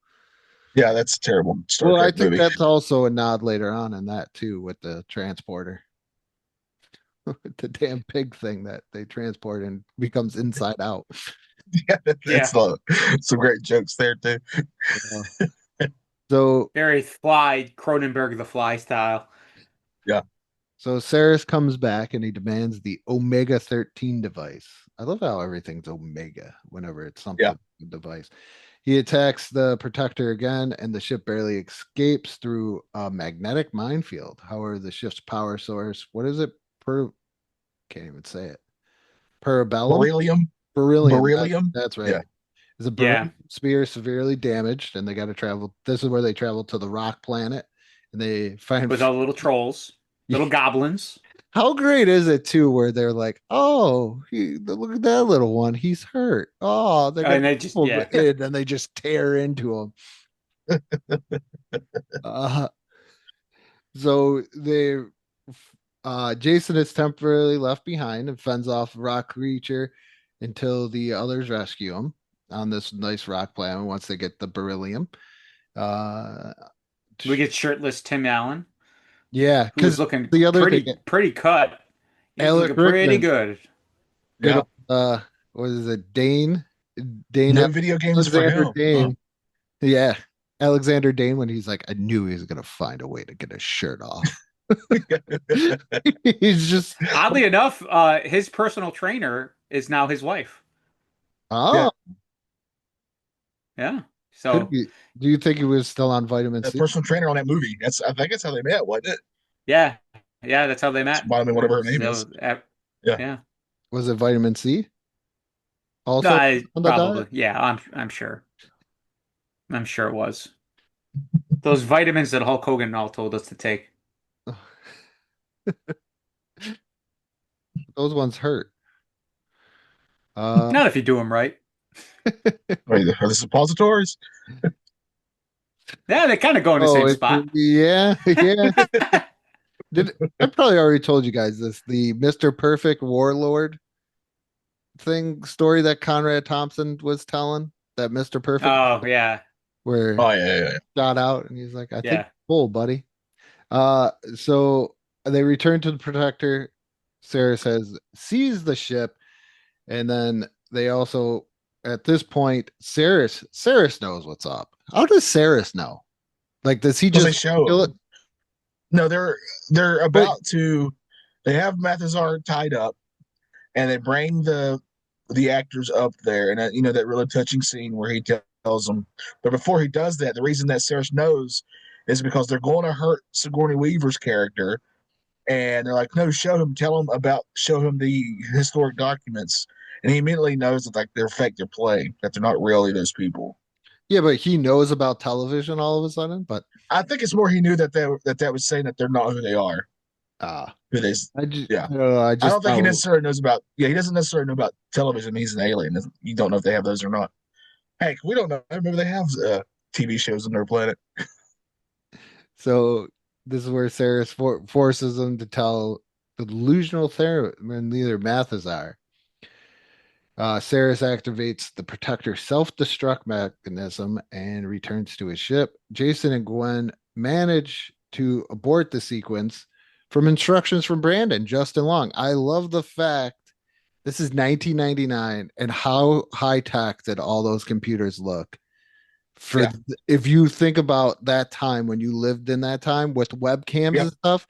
yeah, that's a terrible Star Well, I Trek think movie. that's also a nod later on in that too with the transporter. The damn pig thing that they transport and becomes inside out. Yeah, Yeah. some great jokes there too. Yeah. So Very Fly, Cronenberg the Fly style. Yeah, so Saris comes back and he demands the Omega 13 device. I love how everything's Omega whenever it's yeah. something device. He attacks the protector again, and the ship barely escapes through a magnetic minefield. However, the ship's power source, what is it? Can't even say it. Parabellum? Beryllium, Beryllium. beryllium. That's Yeah, right. Is a Yeah. beryllium spear severely damaged, and they got to travel. This is where they travel to the rock planet, and they find. With all the little trolls, little goblins. How great is it too, where they're like, "Oh, look at that little one. He's hurt. Oh, they're gonna," And they just, yeah. and then they just tear into him. Uh, so Jason is temporarily left behind and fends off a rock creature until the others rescue him. on this nice rock planet once they get the beryllium. Uh, We get shirtless Tim Allen, yeah, who was because looking the other thing, pretty cut. He was Alec looking pretty Rickman, good. good, Yeah. what is it, Dane No video games for Alexander him. Dane. Yeah, Alexander Dane, when he's like, I knew he was gonna find a way to get his shirt off. He's just, Oddly enough, his personal trainer is now his wife. oh, Yeah. could So be. Do you think he was still on vitamin The C? personal trainer on that movie. I think that's how they met, wasn't it? yeah, yeah, that's how they met. Whatever her name is. Yeah. Yeah. Was it vitamin C? No, Also on the probably. diet? Yeah, I'm sure. I'm sure it was. Those vitamins that Hulk Hogan all told us to take. Those ones hurt. Not if you do them right. Are the suppositories? Yeah, they kind of go in the same spot. Yeah, yeah. I probably already told you guys this. The Mr. Perfect Warlord story that Conrad Thompson was telling, that Mr. Perfect, Oh, yeah. where Oh yeah. shot out and he's like, I think Yeah. full, buddy. So they return to the Protector. Sarah says, seize the ship, and then they also, at this point, Saris knows what's up. How does Saris know? Like, does he Well, they just show kill him. it? No, they're about to. They have Mathazar tied up, and they bring the actors up there, and that really touching scene where he tells them. But before he does that, the reason that Saris knows is because they're going to hurt Sigourney Weaver's character, and they're like, "No, show him the historic documents," and he immediately knows that like they're fake, they're playing, that they're not really those people. Yeah, but he knows about television all of a sudden. But I think it's more he knew that was saying that they're not who they are. Who they, yeah. I I don't think he necessarily knows about. Yeah, he doesn't necessarily know about television. He's an alien. You don't know if they have those or not. Heck, we don't know. Maybe they have TV shows on their planet. So this is where Saris forces them to tell the delusional theorem leader Mathazar. Saris activates the Protector self-destruct mechanism and returns to his ship. Jason and Gwen manage to abort the sequence from instructions from Brandon, Justin Long. I love the fact this is 1999 and how high-tech did all those computers look. If you think about that time when you lived in that time with webcams and stuff.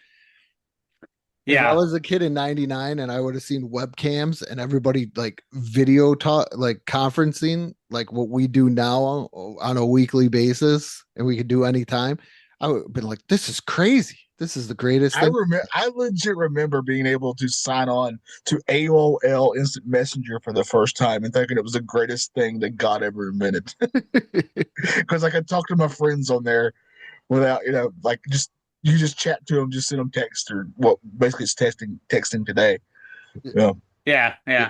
Yeah, I was a kid in 99 and I would have seen webcams and everybody like video talk, like conferencing, like what we do now on a weekly basis, and we could do anytime. I would have been like, this is crazy. This is the greatest thing. I legit remember being able to sign on to AOL Instant Messenger for the first time and thinking it was the greatest thing that God ever invented. Because I could talk to my friends on there without, like you just chat to them, just send them text or basically it's texting today. Yeah.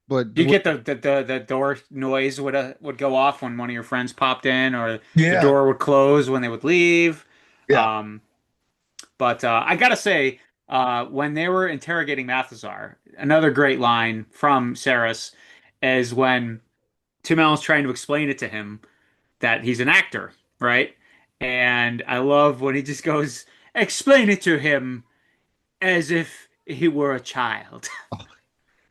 But you get the door noise would go off when one of your friends popped in, or the door would close when they would leave. Yeah. But I gotta say, when they were interrogating Mathazar, another great line from Saris is when Tim Allen's trying to explain it to him that he's an actor, right? And I love when he just goes, explain it to him as if he were a child.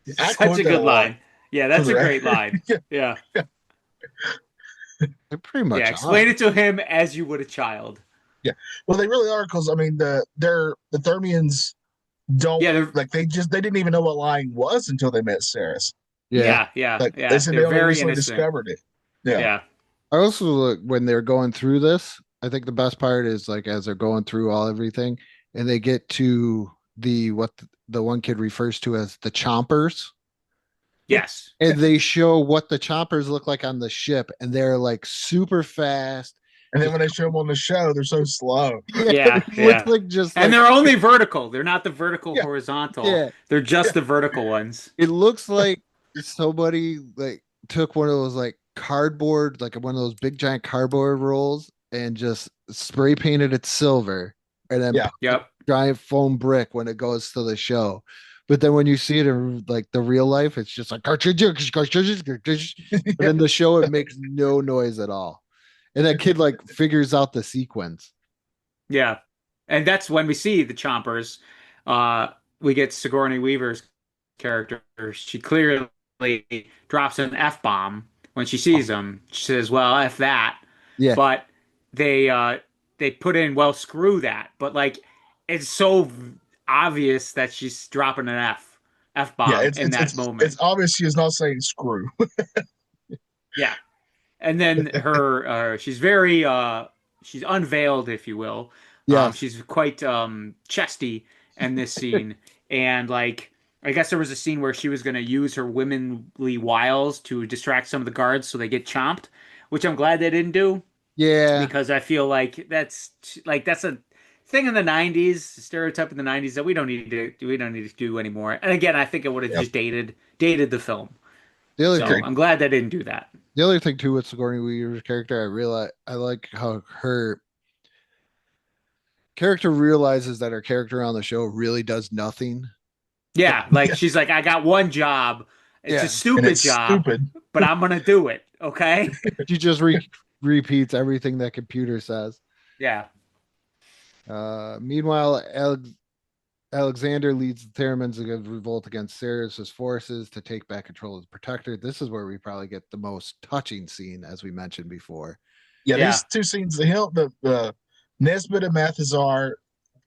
Such a good line. Yeah, that's a great line. Yeah. They're pretty much explain it to him as you would a child. Yeah. Well, they really are, because I mean the Thermians don't they didn't even know what lying was until they met Saris. Yeah. They said they only recently discovered it. Yeah. I also when they're going through this, I think the best part is like as they're going through everything and they get to what the one kid refers to as the chompers. Yes. And they show what the chompers look like on the ship, and they're like super fast. And then when they show them on the show, they're so slow. Yeah. Looks like and they're only vertical. They're not the vertical horizontal. Yeah. They're just the vertical ones. It looks like somebody like took one of those like cardboard, like one of those big giant cardboard rolls, and just spray painted it silver, and then giant foam brick when it goes to the show. But then when you see it in like the real life, it's just like cartridges, cartridges, cartridges. But in the show, it makes no noise at all. And that kid like figures out the sequence. Yeah. And that's when we see the Chompers. Uh, we get Sigourney Weaver's character. She clearly drops an F-bomb when she sees him. She says, well, F that. Yeah. But they put in, well, screw that. But like it's so obvious that she's dropping an Yeah, F-bomb in that it's moment. obvious she is not saying screw. Yeah. And then her she's very she's unveiled, if you will. Yes. She's quite chesty in this scene. And like I guess there was a scene where she was going to use her womanly wiles to distract some of the guards so they get chomped, which I'm glad they didn't do Yeah. because I feel that's a thing in the 90s, stereotype in the 90s that we don't need to do anymore. And again, I think it would have just dated the film. The other So thing, I'm glad they didn't do that. the other thing too with Sigourney Weaver's character, I realize I like how her character realizes that her character on the show really does nothing. Yeah, like she's like, I got one job. It's a Yeah. And stupid it's job, stupid. but I'm gonna do it. Okay. She just repeats everything that computer says. Yeah. Meanwhile, Alexander leads the Thermans against revolt against Ceres's forces to take back control of the Protector. This is where we probably get the most touching scene, as we mentioned before. Yeah, Yeah. these two scenes, the Nesbitt and Mathazar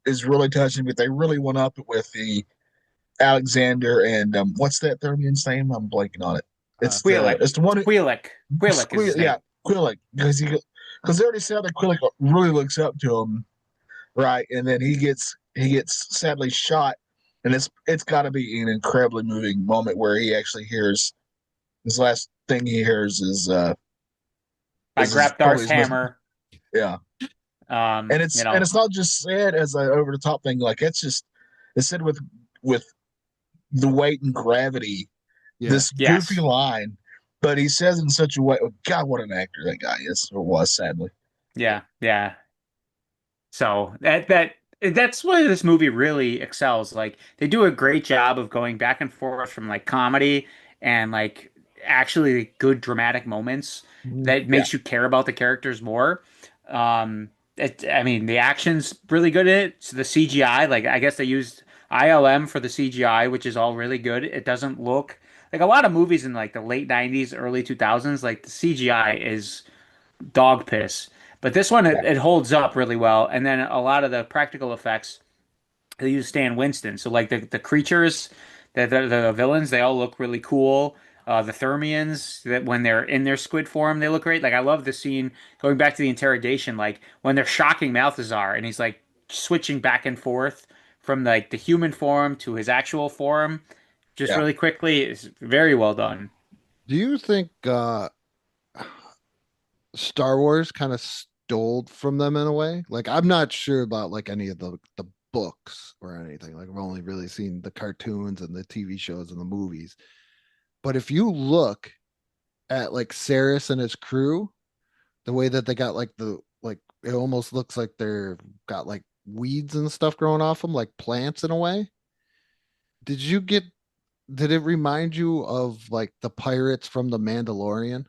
is really touching, but they really went up with the Alexander and what's that third man's name? I'm blanking on it. It's Queelik. it's the one who Queelik. Queelik is his name. yeah, Quillick, because they already said that Quillick really looks up to him, right? And then he gets sadly shot, and it's got to be an incredibly moving moment where he actually hears his last thing he hears is By is his- Grapdar's probably his most- hammer. yeah, and it's You know, and it's not just said as an over the top thing, like it's said with the weight and gravity, Yeah. this Yes. goofy line, but he says it in such a way. Oh, God, what an actor that guy is or was, sadly. yeah, yeah. So that's where this movie really excels. Like they do a great job of going back and forth from like comedy and like actually good dramatic moments that makes you care about the characters more. I mean, the action's really good in it. So the CGI, like I guess they used ILM for the CGI, which is all really good. It doesn't look like a lot of movies in like the late 90s, early 2000s, like the CGI is dog piss. But this one, it holds up really well. And then a lot of the practical effects, they use Stan Winston. So like the creatures, the villains, they all look really cool. The Thermians, that when they're in their squid form, they look great. Like I love the scene going back to the interrogation, like when they're shocking Malthazar and he's like switching back and forth from like the human form to his actual form, just Yeah. really quickly. It's very well done. Do you think Star Wars kind of stole from them in a way? Like I'm not sure about like any of the books or anything. Like I've only really seen the cartoons and the TV shows and the movies. But if you look at like Ceres and his crew, the way that they got like it almost looks like they're got like weeds and stuff growing off them, like plants in a way. Did you get did it remind you of like the pirates from the Mandalorian?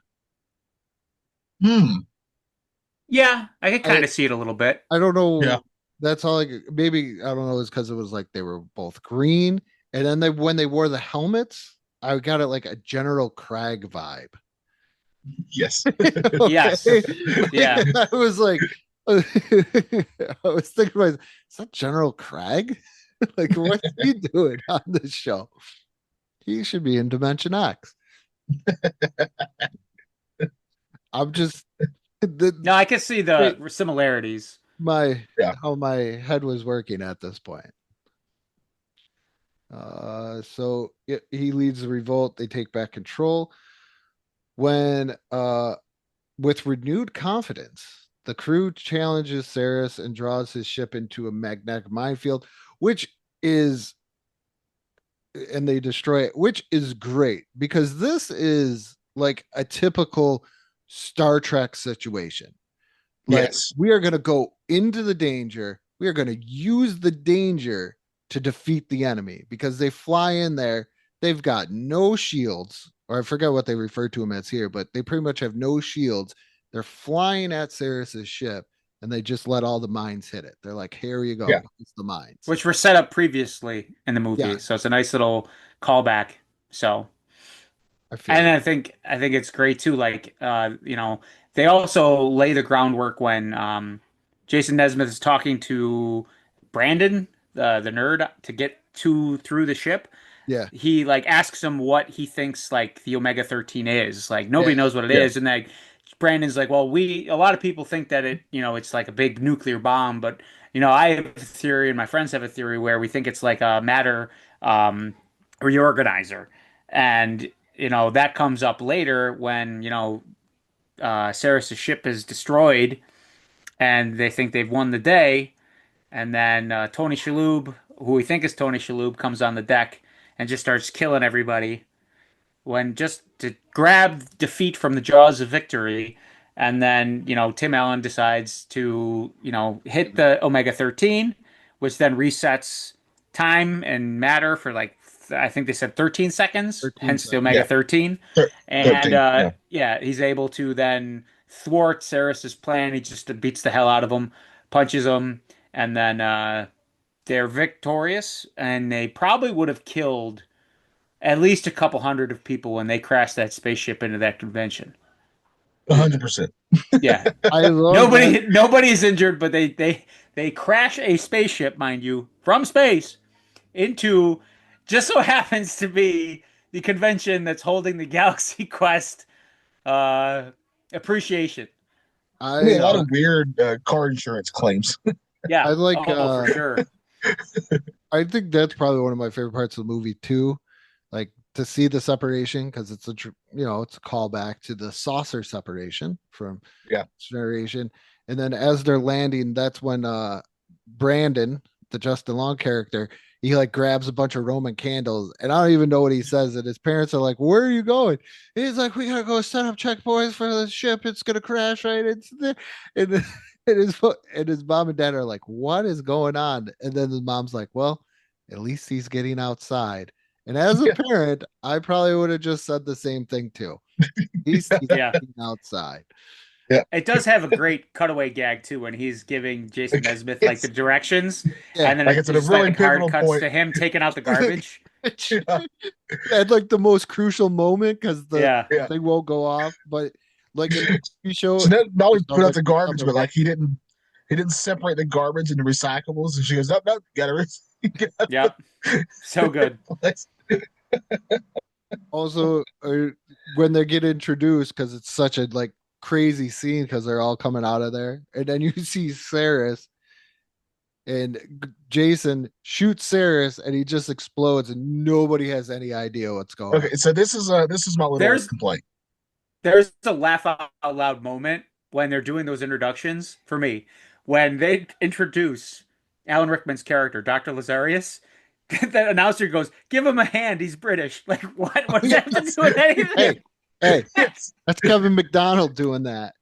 Yeah, I can kind I- of see it a little bit. I don't know. Yeah. That's all. Maybe I don't know. It's because it was like they were both green, and then when they wore the helmets, I got it like a General Craig vibe. Yes. Yes. Yeah. I was like, I was thinking, is that General Craig? Like, what's he doing on this show? He should be in Dimension X. I'm just No, I can see the similarities. how my head was working at this point. So he leads the revolt. They take back control. When with renewed confidence, the crew challenges Ceres and draws his ship into a magnetic minefield, which is and they destroy it, which is great because this is like a typical Star Trek situation. Like, Yes. we are going to go into the danger. We are going to use the danger to defeat the enemy because they fly in there. They've got no shields, or I forget what they refer to them as here, but they pretty much have no shields. They're flying at Saris's ship, and they just let all the mines hit it. They're like, "Here you go, Yeah. it's the mines." which were set up previously in the movie. Yeah. So it's a nice little callback. So, I feel and you. I think it's great too. Like, they also lay the groundwork when Jason Nesmith is talking to Brandon, the nerd, to get through the ship. Yeah. He like asks him what he thinks like the Omega 13 is. Like nobody Yeah. knows what it Yeah. is, and like Brandon's like, well, a lot of people think that it's like a big nuclear bomb, but I have a theory, and my friends have a theory where we think it's like a matter reorganizer, and that comes up later when Saris's ship is destroyed, and they think they've won the day, and then Tony Shalhoub, who we think is Tony Shalhoub, comes on the deck and just starts killing everybody when just to grab defeat from the jaws of victory. And then, Tim Allen decides to, hit the Omega 13, which then resets time and matter for like, I think they said 13 seconds, 13 hence the seconds. Omega Yeah. 13. Thir- And 13, yeah. yeah, he's able to then thwart Saris's plan. He just beats the hell out of him, punches him, and then they're victorious. And they probably would have killed at least a couple hundred of people when they crashed that spaceship into that convention. 100%. Yeah, I love that. nobody is injured, but they crash a spaceship, mind you, from space into just so happens to be the convention that's holding the Galaxy Quest appreciation. I mean, a lot I of weird car insurance claims. Yeah, I like for sure. I think that's probably one of my favorite parts of the movie too. Like to see the separation because it's it's a callback to the saucer separation from Yeah. this generation. And then as they're landing, that's when Brandon, the Justin Long character, he like grabs a bunch of Roman candles, and I don't even know what he says. And his parents are like, "Where are you going?" And he's like, "We gotta go set up checkpoints for the ship. It's gonna crash right into there." And, and his mom and dad are like, "What is going on?" And then the mom's like, "Well, at least he's getting outside." And as a Yeah. parent, I probably would have just said the same thing too. He's Yeah. getting outside. It does have a great cutaway gag too when he's giving Jason Nesmith like the directions, Yeah. and then Like, it it's at a just really like hard pivotal cuts point. to him taking out the garbage. Yeah. At like the most crucial moment because the Yeah. Yeah. thing won't go off. But like in the TV show, So not only it put sounds out the garbage, something but like he didn't separate the garbage into recyclables. And she goes, "Nope, nope, Yep. So good. also when they get introduced because it's such a like crazy scene because they're all coming out of there, and then you see Saris and Jason shoots Saris, and he just explodes, and nobody has any idea what's going on. Okay, so this is my little There's- complaint. There's a laugh out loud moment when they're doing those introductions for me. When they introduce Alan Rickman's character, Dr. Lazarius, the announcer goes, "Give him a hand, he's British." Like, what? What does that have to do with anything? Hey, Yes. that's Kevin McDonald doing that.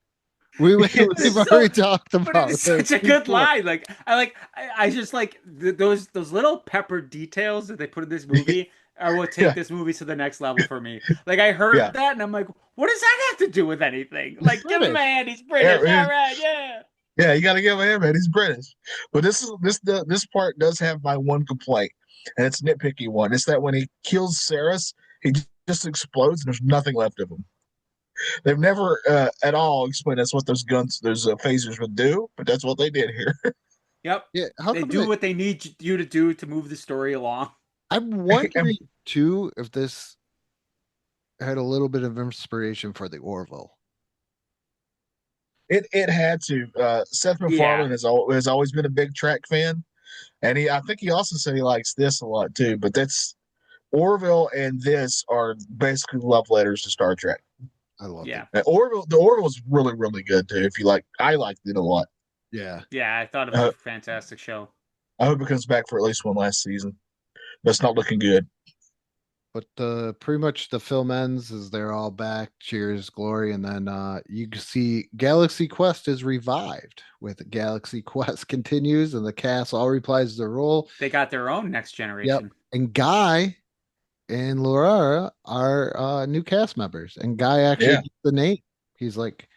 We've It's already talked But about it's this such a good before. line. Like I just like those little pepper details that they put in this movie are what take Yeah. this movie to the next level for me. Like I heard Yeah. that and I'm like, what does that have to do with anything? Like, give him a British. hand, he's British. Yeah, All right, yeah. Yeah, you got to give him, man. He's British. But this part does have my one complaint, and it's a nitpicky one. It's that when he kills Saris, he just explodes, and there's nothing left of him. They've never at all explained that's what those phasers would do, but that's what they did here. Yep. Yeah, how They come do what they need you to do to move the story along. I'm wondering too if this had a little bit of inspiration for the Orville. It had to. Seth MacFarlane has always been a big Trek fan, and I think he also said he likes this a lot too. But that's Orville and this are basically love letters to Star Trek. I love Yeah. it. The Orville is really really good too. If you like, I liked it a lot. Yeah. Yeah, I thought it was a fantastic show. I hope it comes back for at least one last season. But it's not looking good. But pretty much the film ends as they're all back. Cheers, glory, and then you can see Galaxy Quest is revived with Galaxy Quest continues, and the cast all replies their role. They got their own next Yep, generation. and Guy and Laura are new cast members, and Guy actually Yeah. gets the name. He's like,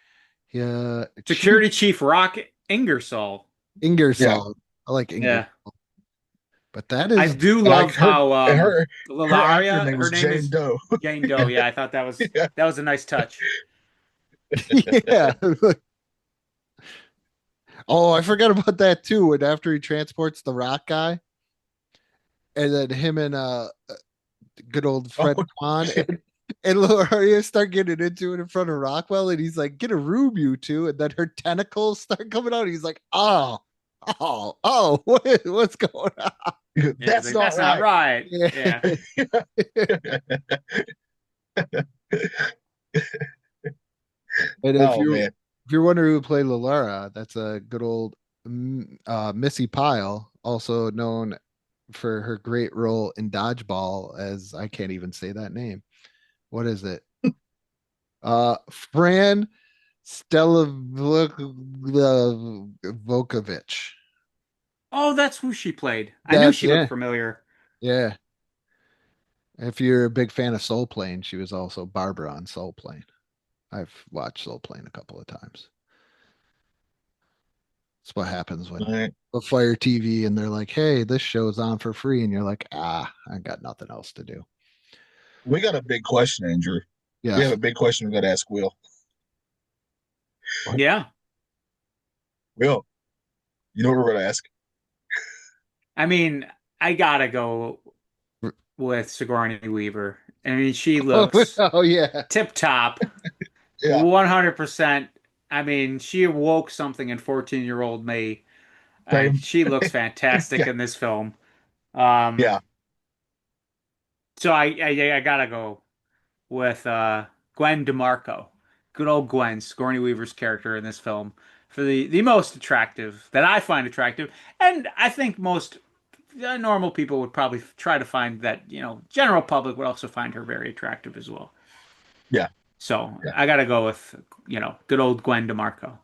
yeah, Security Chief Rock Ingersoll. Ingersoll. I like Ingersoll. Yeah. But that I is do And love how her Lilaria, actor name was her name Jane is Doe. Jane Doe. Yeah, I thought that was Yeah. that was a nice touch. yeah. Oh, I forgot about that too. When after he transports the rock guy, and then him and good old Fred Oh, Kwan and Laura start getting into it in front of Rockwell, and he's like, "Get a room, you two." And then her tentacles start coming out. He's like, "Oh, what's going on?" Yeah, That's like, not that's not right. Yeah. And Oh man. if you're wondering who played Laura, that's a good old Missy Pyle, also known for her great role in Dodgeball as I can't even say that name. What is it? Fran Vokovich. Oh, that's who she played. I knew she Yeah, looked familiar. yeah. If you're a big fan of Soul Plane, she was also Barbara on Soul Plane. I've watched Soul Plane a couple of times. That's what happens when All right. the Fire TV and they're like, "Hey, this show's on for free," and you're like, "Ah, I got nothing else to do." We got a big question, Andrew. We have Yes. a big question we got to ask Will. Yeah. Will, you know what we're going to ask? I mean, I gotta go with Sigourney Weaver. I mean, she looks Oh yeah. tip top, Yeah. 100%. I mean, she awoke something in 14-year-old me. Same. She looks fantastic Yeah. in this film. Yeah. So I gotta go with Gwen DeMarco. Good old Gwen, Sigourney Weaver's character in this film, for the most attractive that I find attractive, and I think most normal people would probably try to find that, general public would also find her very attractive as well. Yeah. So Yeah. I gotta go with good old Gwen DeMarco.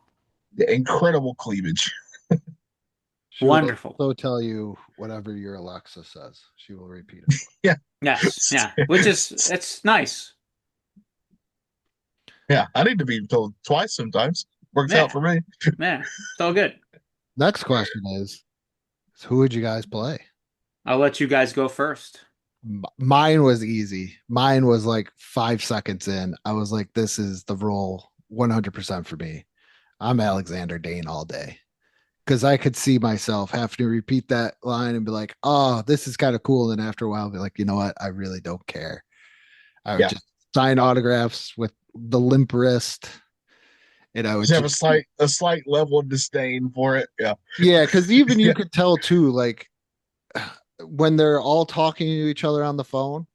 The incredible cleavage. She will Wonderful. also tell you whatever your Alexa says. She will repeat it. Yeah. Yes, yeah, which is it's nice. Yeah. I need to be told twice sometimes. Works Yeah. out for me. Yeah, it's all good. Next question is who would you guys play? I'll let you guys go first. Mine was easy. Mine was like 5 seconds in. I was like, this is the role 100% for me. I'm Alexander Dane all day. Because I could see myself having to repeat that line and be like, oh, this is kind of cool. And then after a while, be like, you know what? I really don't care. I would Yeah. just sign autographs with the limp wrist. And I would Just have a slight level of disdain for it. Yeah. yeah, because even you Yeah. could tell too, like when they're all talking to each other on the phone,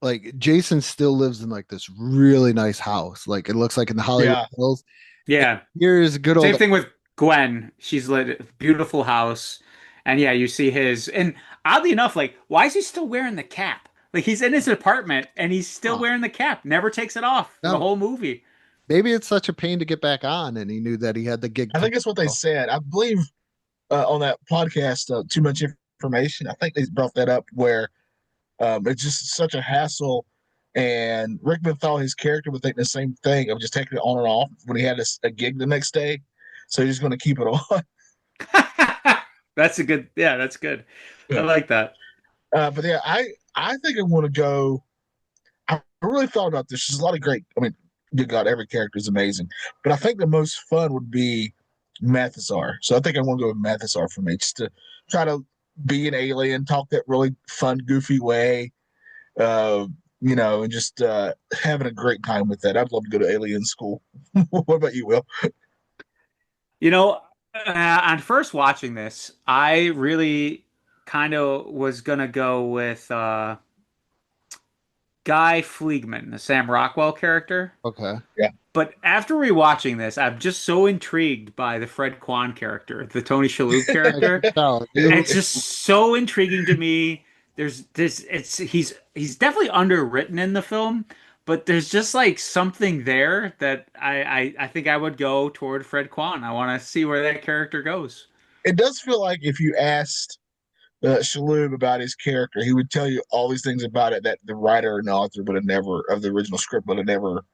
like Jason still lives in like this really nice house. Like it looks like in the Hollywood Yeah. Hills. Yeah. Here's good old Same thing with Gwen. She's lit a beautiful house. And yeah, you see his. And oddly enough, like, why is he still wearing the cap? Like, he's in his apartment and he's still Oh. wearing the cap. Never takes it off for the No. whole movie. Maybe it's such a pain to get back on, and he knew that he had the gig. I think that's what they said. I believe on that podcast, Too Much Information, I think they brought that up where it's just such a hassle. And Rickman thought his character would think the same thing of just taking it on and off when he had a gig the next day. So he's just going to keep it on. That's a good. Yeah, that's good. I like that. But yeah, I think I want to go. I really thought about this. There's a lot of great. I mean, good God, every character is amazing. But I think the most fun would be Mathesar. So I think I want to go with Mathesar for me, just to try to be an alien, talk that really fun, goofy way. And just having a great time with that. I'd love to go to alien school. What about you, Will? On first watching this, I really kind of was gonna go with Guy Fleegman, the Sam Rockwell character. Okay. But after rewatching this, I'm just so intrigued by the Fred Kwan character, the Tony Shalhoub character. No, And it's just so intriguing to me there's this he's definitely underwritten in the film, but there's just like something there that I think I would go toward Fred Kwan. I want to see where that character goes. It does feel like if you asked Shalhoub about his character, he would tell you all these things about it that the writer and author would have never of the original script would have never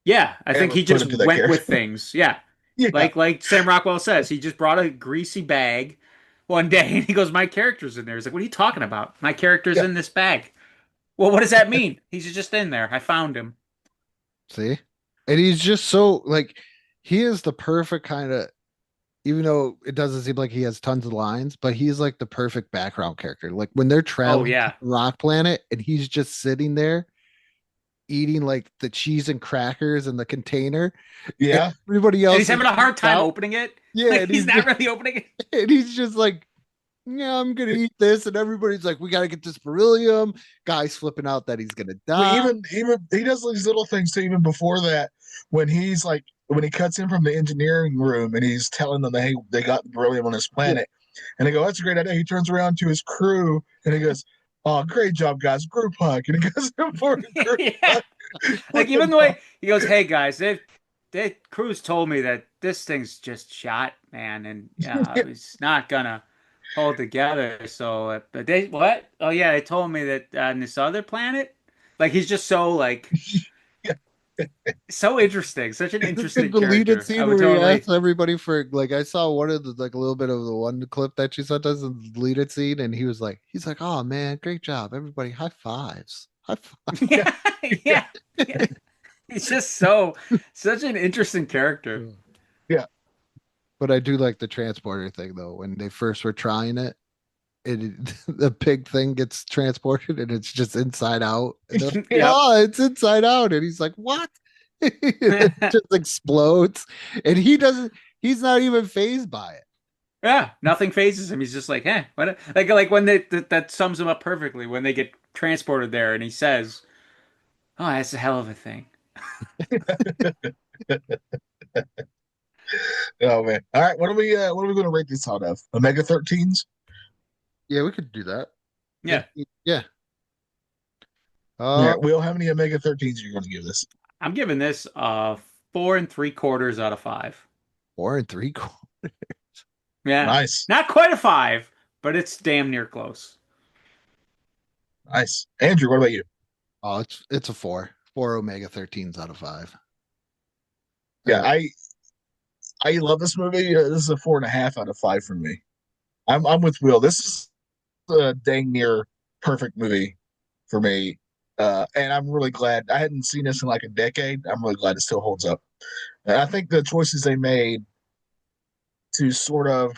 Yeah, I think ever he put just into that went with character. things. Yeah. Yeah, Like Sam Rockwell says, he just brought a greasy bag one day and he goes, "My character's in there." He's like, "What are you talking about? My character's yeah, in this bag." Well, what does that mean? He's just in there. I found him. See? And he's just so like he is the perfect kind of even though it doesn't seem like he has tons of lines, but he's like the perfect background character. Like when they're Oh traveling to yeah. the rock planet and he's just sitting there eating like the cheese and crackers in the container. And yeah. everybody And else he's is having a hard time out. opening it. Yeah, Like and he's not really opening it. and he's just like, yeah, I'm gonna eat this, and everybody's like, we gotta get this beryllium. Guy's flipping out that he's gonna Well, die. even he does these little things too. Even before that, when he's like when he cuts in from the engineering room and he's telling them that hey they got beryllium on this Yeah. planet, and they go that's a great idea. He turns around to his crew and he goes, "Oh, great job, guys! Group hug." And he goes for a group Yeah. hug. Like even the way he goes, "Hey guys, they Cruz told me that this thing's just shot, man, and it's not gonna hold together." So, but they what? Oh yeah, they told me that on this other planet, like he's just so like so interesting, such an The interesting deleted character. I scene would where he totally. asks everybody for like I saw one of the like a little bit of the one clip that she sent us in the deleted scene, and he's like, oh man, great job, everybody, high fives, high five. Yeah, yeah, yeah. He's just so such an interesting character. Yeah, But I do like the transporter thing though. When they first were trying it, the big thing gets transported and it's just inside out. And they're like, Yep. oh, it's inside out. And he's like, what? It just explodes. And he's not even phased by it. Yeah, nothing phases him. He's just like, "Hey, what?" Like when that sums him up perfectly when they get transported there, and he says, "Oh, that's a hell of a thing." oh man. All right, what are we going to rate this out of? Omega 13s? Yeah, we could do that. Yeah, Yeah. Yeah, Will, how many Omega 13s are you going to give this? I'm giving this 4.75 out of 5. 4 3/4. Yeah, Nice, not quite a 5, but it's damn near close. nice. Andrew, what about you? Oh, it's a 4 Omega 13s out of 5. Yeah, I love this movie. This is a 4.5 out of 5 for me. I'm with Will. This is a dang near perfect movie for me. And I'm really glad I hadn't seen this in like a decade. I'm really glad it still holds up. And I think the choices they made to sort of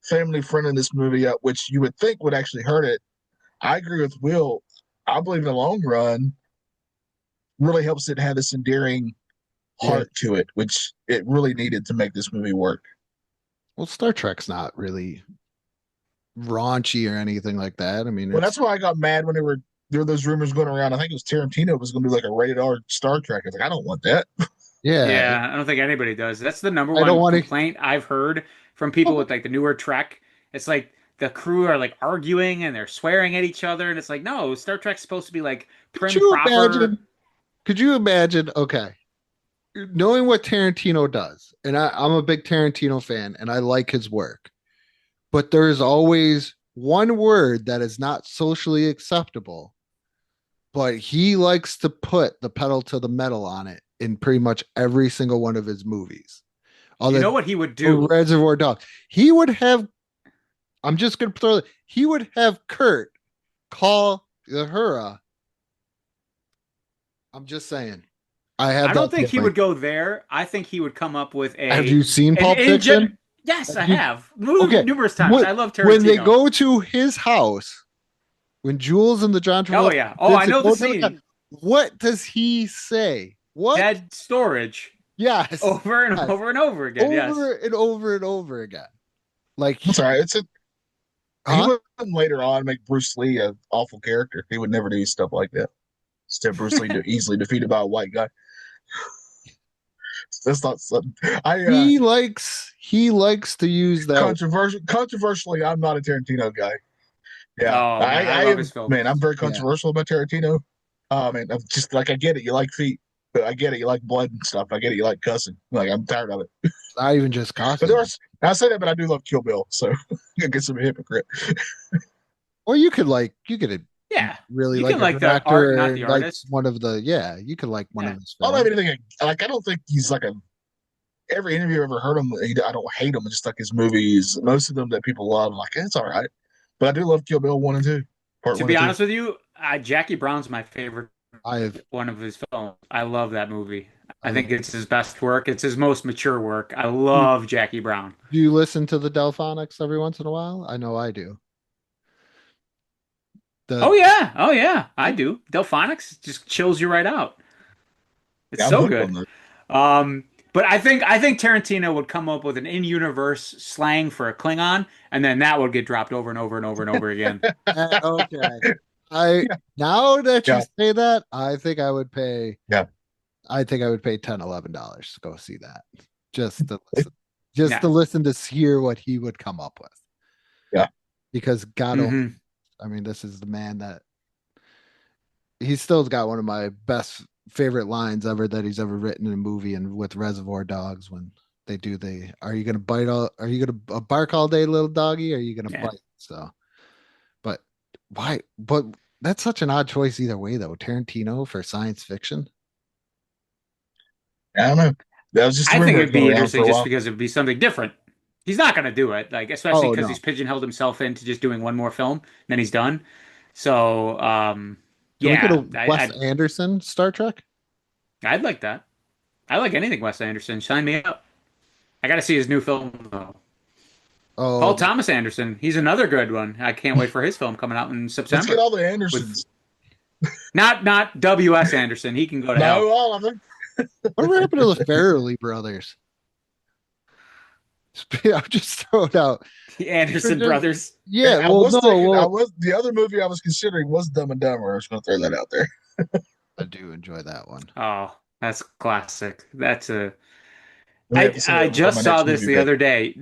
family friendly this movie up, which you would think would actually hurt it. I agree with Will. I believe in the long run really helps it have this endearing Yeah. heart to it, which it really needed to make this movie work. Well, Star Trek's not really raunchy or anything like that. I mean, Well, that's why I got mad when there were those rumors going around. I think it was Tarantino was going to do like a rated R Star Trek. I was like, I don't want that. yeah, Yeah, I don't think anybody does. That's the number I don't one want to. complaint I've heard from people with like the newer Trek. It's like the crew are like arguing and they're swearing at each other, and it's like, no, Star Trek's supposed to be like Could prim you proper. imagine? Could you imagine? Okay, knowing what Tarantino does, and I'm a big Tarantino fan, and I like his work, but there's always one word that is not socially acceptable, but he likes to put the pedal to the metal on it in pretty much every single one of his movies. You Other know what he would do? Reservoir Dogs, he would have. I'm just gonna throw it. He would have Kurt call Uhura. I'm just saying. I have I don't that think he feeling. would go there. I think he would come up with Have you seen an Pulp Fiction? Yes, I You- have Okay. numerous times. I love When they Tarantino. go to his house, when Jules and the John Oh Travolta, yeah. Oh, I know the go to the- scene. what does he say? What? Dead storage Yes. over and Yes. over and over again. Yes. Over and over and over again. Like, That's all right. He huh? wouldn't later on make Bruce Lee an awful character. He would never do stuff like that. Instead, Bruce Lee easily defeated by a white guy. That's not something. He likes to use that. Controversially, I'm not a Tarantino guy. Yeah, Oh man, I I love am. his films. Man, I'm very Yeah. controversial about Tarantino. And I'm just like, I get it. You like feet, but I get it. You like blood and stuff. I get it. You like cussing. Like, I'm tired of it. Not even just But there costume. are. I say that, but I do love Kill Bill. So I guess I'm a hypocrite. Or you could Yeah, really you like can a like good the art, actor not or the like artist. one of the you could like one Yeah. of his I don't have films. anything. Like, I don't think he's like a. Every interview I've ever heard him, I don't hate him. Just like his movies, most of them that people love, I'm like, it's all right. But I do love Kill Bill 1 and 2, part To 1 be and 2. honest with you, Jackie Brown's my favorite I've one of his films. I love that movie. I I think it's his best work. It's his most mature work. I do love Jackie Brown. you listen to the Delphonics every once in a while? I know I do. The Oh yeah, I do. Delphonics just chills you right out. It's Yeah, I'm so hooked on good. that. But I think Tarantino would come up with an in-universe slang for a Klingon, and then that would get dropped over and over and over and over again. okay. I now that you Yeah, say that, I think I would pay yeah. $10, $11 to go see that. Just to listen. Just Yeah. to listen to hear what he would come up with. Yeah. Because God only, hmm I mean, this is the man that he's still got one of my best favorite lines ever that he's ever written in a movie and with Reservoir Dogs when they do the are you gonna bite all are you gonna bark all day, little doggy? Or are you gonna Yeah. bite? So but why but that's such an odd choice either way though. Tarantino for science fiction. I don't know. That was just a I think rumor it'd that's been be around for interesting a just while. because it'd be something different. He's not going to do it, like especially Oh because no. he's pigeonholed himself into just doing one more film, then he's done. So, Can we get yeah, a Wes Anderson Star Trek? I'd like that. I like anything Wes Anderson. Sign me up. I got to see his new film though. Oh, Paul Thomas Anderson. He's another good one. I can't wait for his film coming out in Let's get September. all the With Andersons. not W.S. Anderson. He can go to No, hell. all of them. whatever happened to the Farrelly brothers? I'm just throwing out. The Anderson brothers. Yeah, I well, was no, thinking. I well, was the other movie I was considering was Dumb and Dumber. I was going to throw that out there. I do enjoy that one. Oh, that's classic. That's a We have to say I that before just my saw next this movie the pick. other day.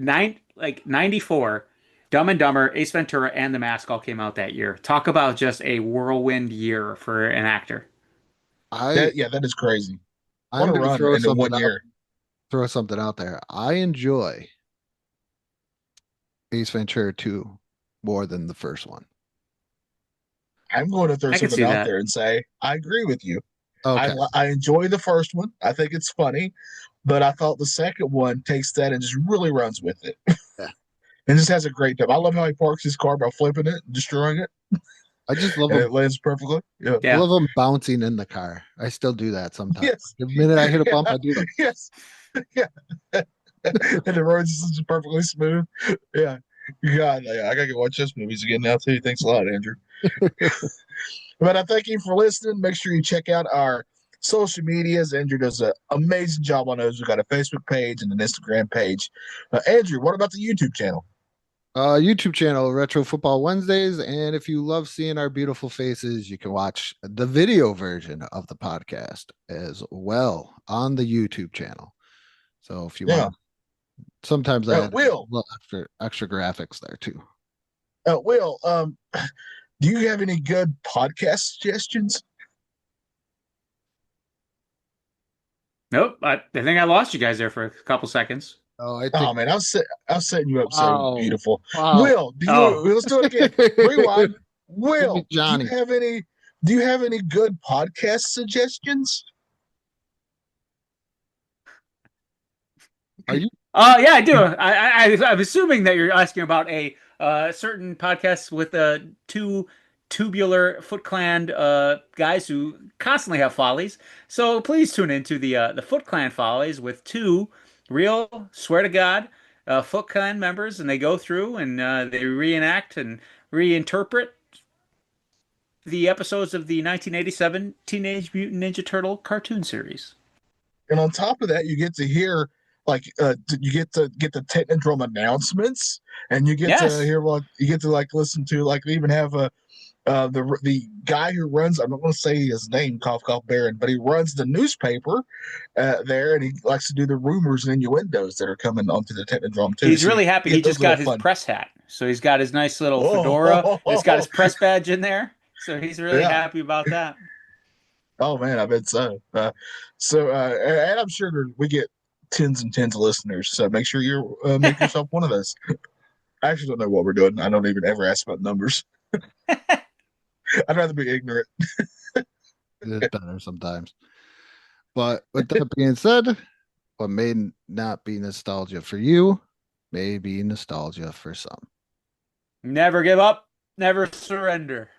94, Dumb and Dumber, Ace Ventura, and The Mask all came out that year. Talk about just a whirlwind year for an actor. I That is crazy. What I'm a gonna run throw into something one out. year. Throw something out there. I enjoy Ace Ventura 2 more than the first one. I'm going to throw I could something see out that. there and say I agree with you. Okay. I enjoy the first one. I think it's funny, but I thought the second one takes that and just really runs with it, Yeah. and just has a great time. I love how he parks his car by flipping it, and destroying it, I just love and him. it lands perfectly. Yeah. I Yeah. love him bouncing in the car. I still do that sometimes. Yes. The minute I hit a bump, Yeah. I do that. Yes. Yeah. And the roads is just perfectly smooth. Yeah. God, I gotta go watch those movies again now too. Thanks a lot, Andrew. But I thank you for listening. Make sure you check out our social medias. Andrew does an amazing job on those. We've got a Facebook page and an Instagram page. Andrew, what about the YouTube channel? YouTube channel Retro Football Wednesdays, and if you love seeing our beautiful faces, you can watch the video version of the podcast as well on the YouTube channel. So if you want, sometimes I add a Will, little extra graphics there too. Will, do you have any good podcast suggestions? Nope. I think I lost you guys there for a couple seconds. Oh, I Oh think. man, I was setting you up so Wow. beautiful. Wow. Will, Oh. let's do it again. Rewind. Will, Give me Johnny. do you have any good podcast suggestions? Are you? Oh yeah, I do. I'm assuming that you're asking about a certain podcast with two tubular Foot Clan guys who constantly have follies. So please tune into the Foot Clan follies with two real, swear to God, Foot Clan members, and they go through and they reenact and reinterpret the episodes of the 1987 Teenage Mutant Ninja Turtle cartoon series. And on top of that, you get to hear you get to get the Technodrome announcements, and you get Yes. to hear what you get to like listen to. Like we even have the guy who runs, I'm not going to say his name, cough cough Baron, but he runs the newspaper there, and he likes to do the rumors and innuendos that are coming onto the Technodrome too. He's So really you happy. He get those just little got his fun. press hat. So he's got his nice little fedora. And it's got his Oh, press badge in there. So he's really yeah. happy about that. Oh man, I bet so. And I'm sure we get tens and tens of listeners. So make sure you make yourself one of those. I actually don't know what we're doing. I don't even ever ask about numbers. I'd rather be ignorant. It is better sometimes. But with that being said, what may not be nostalgia for you may be nostalgia for some. Never give up, never surrender.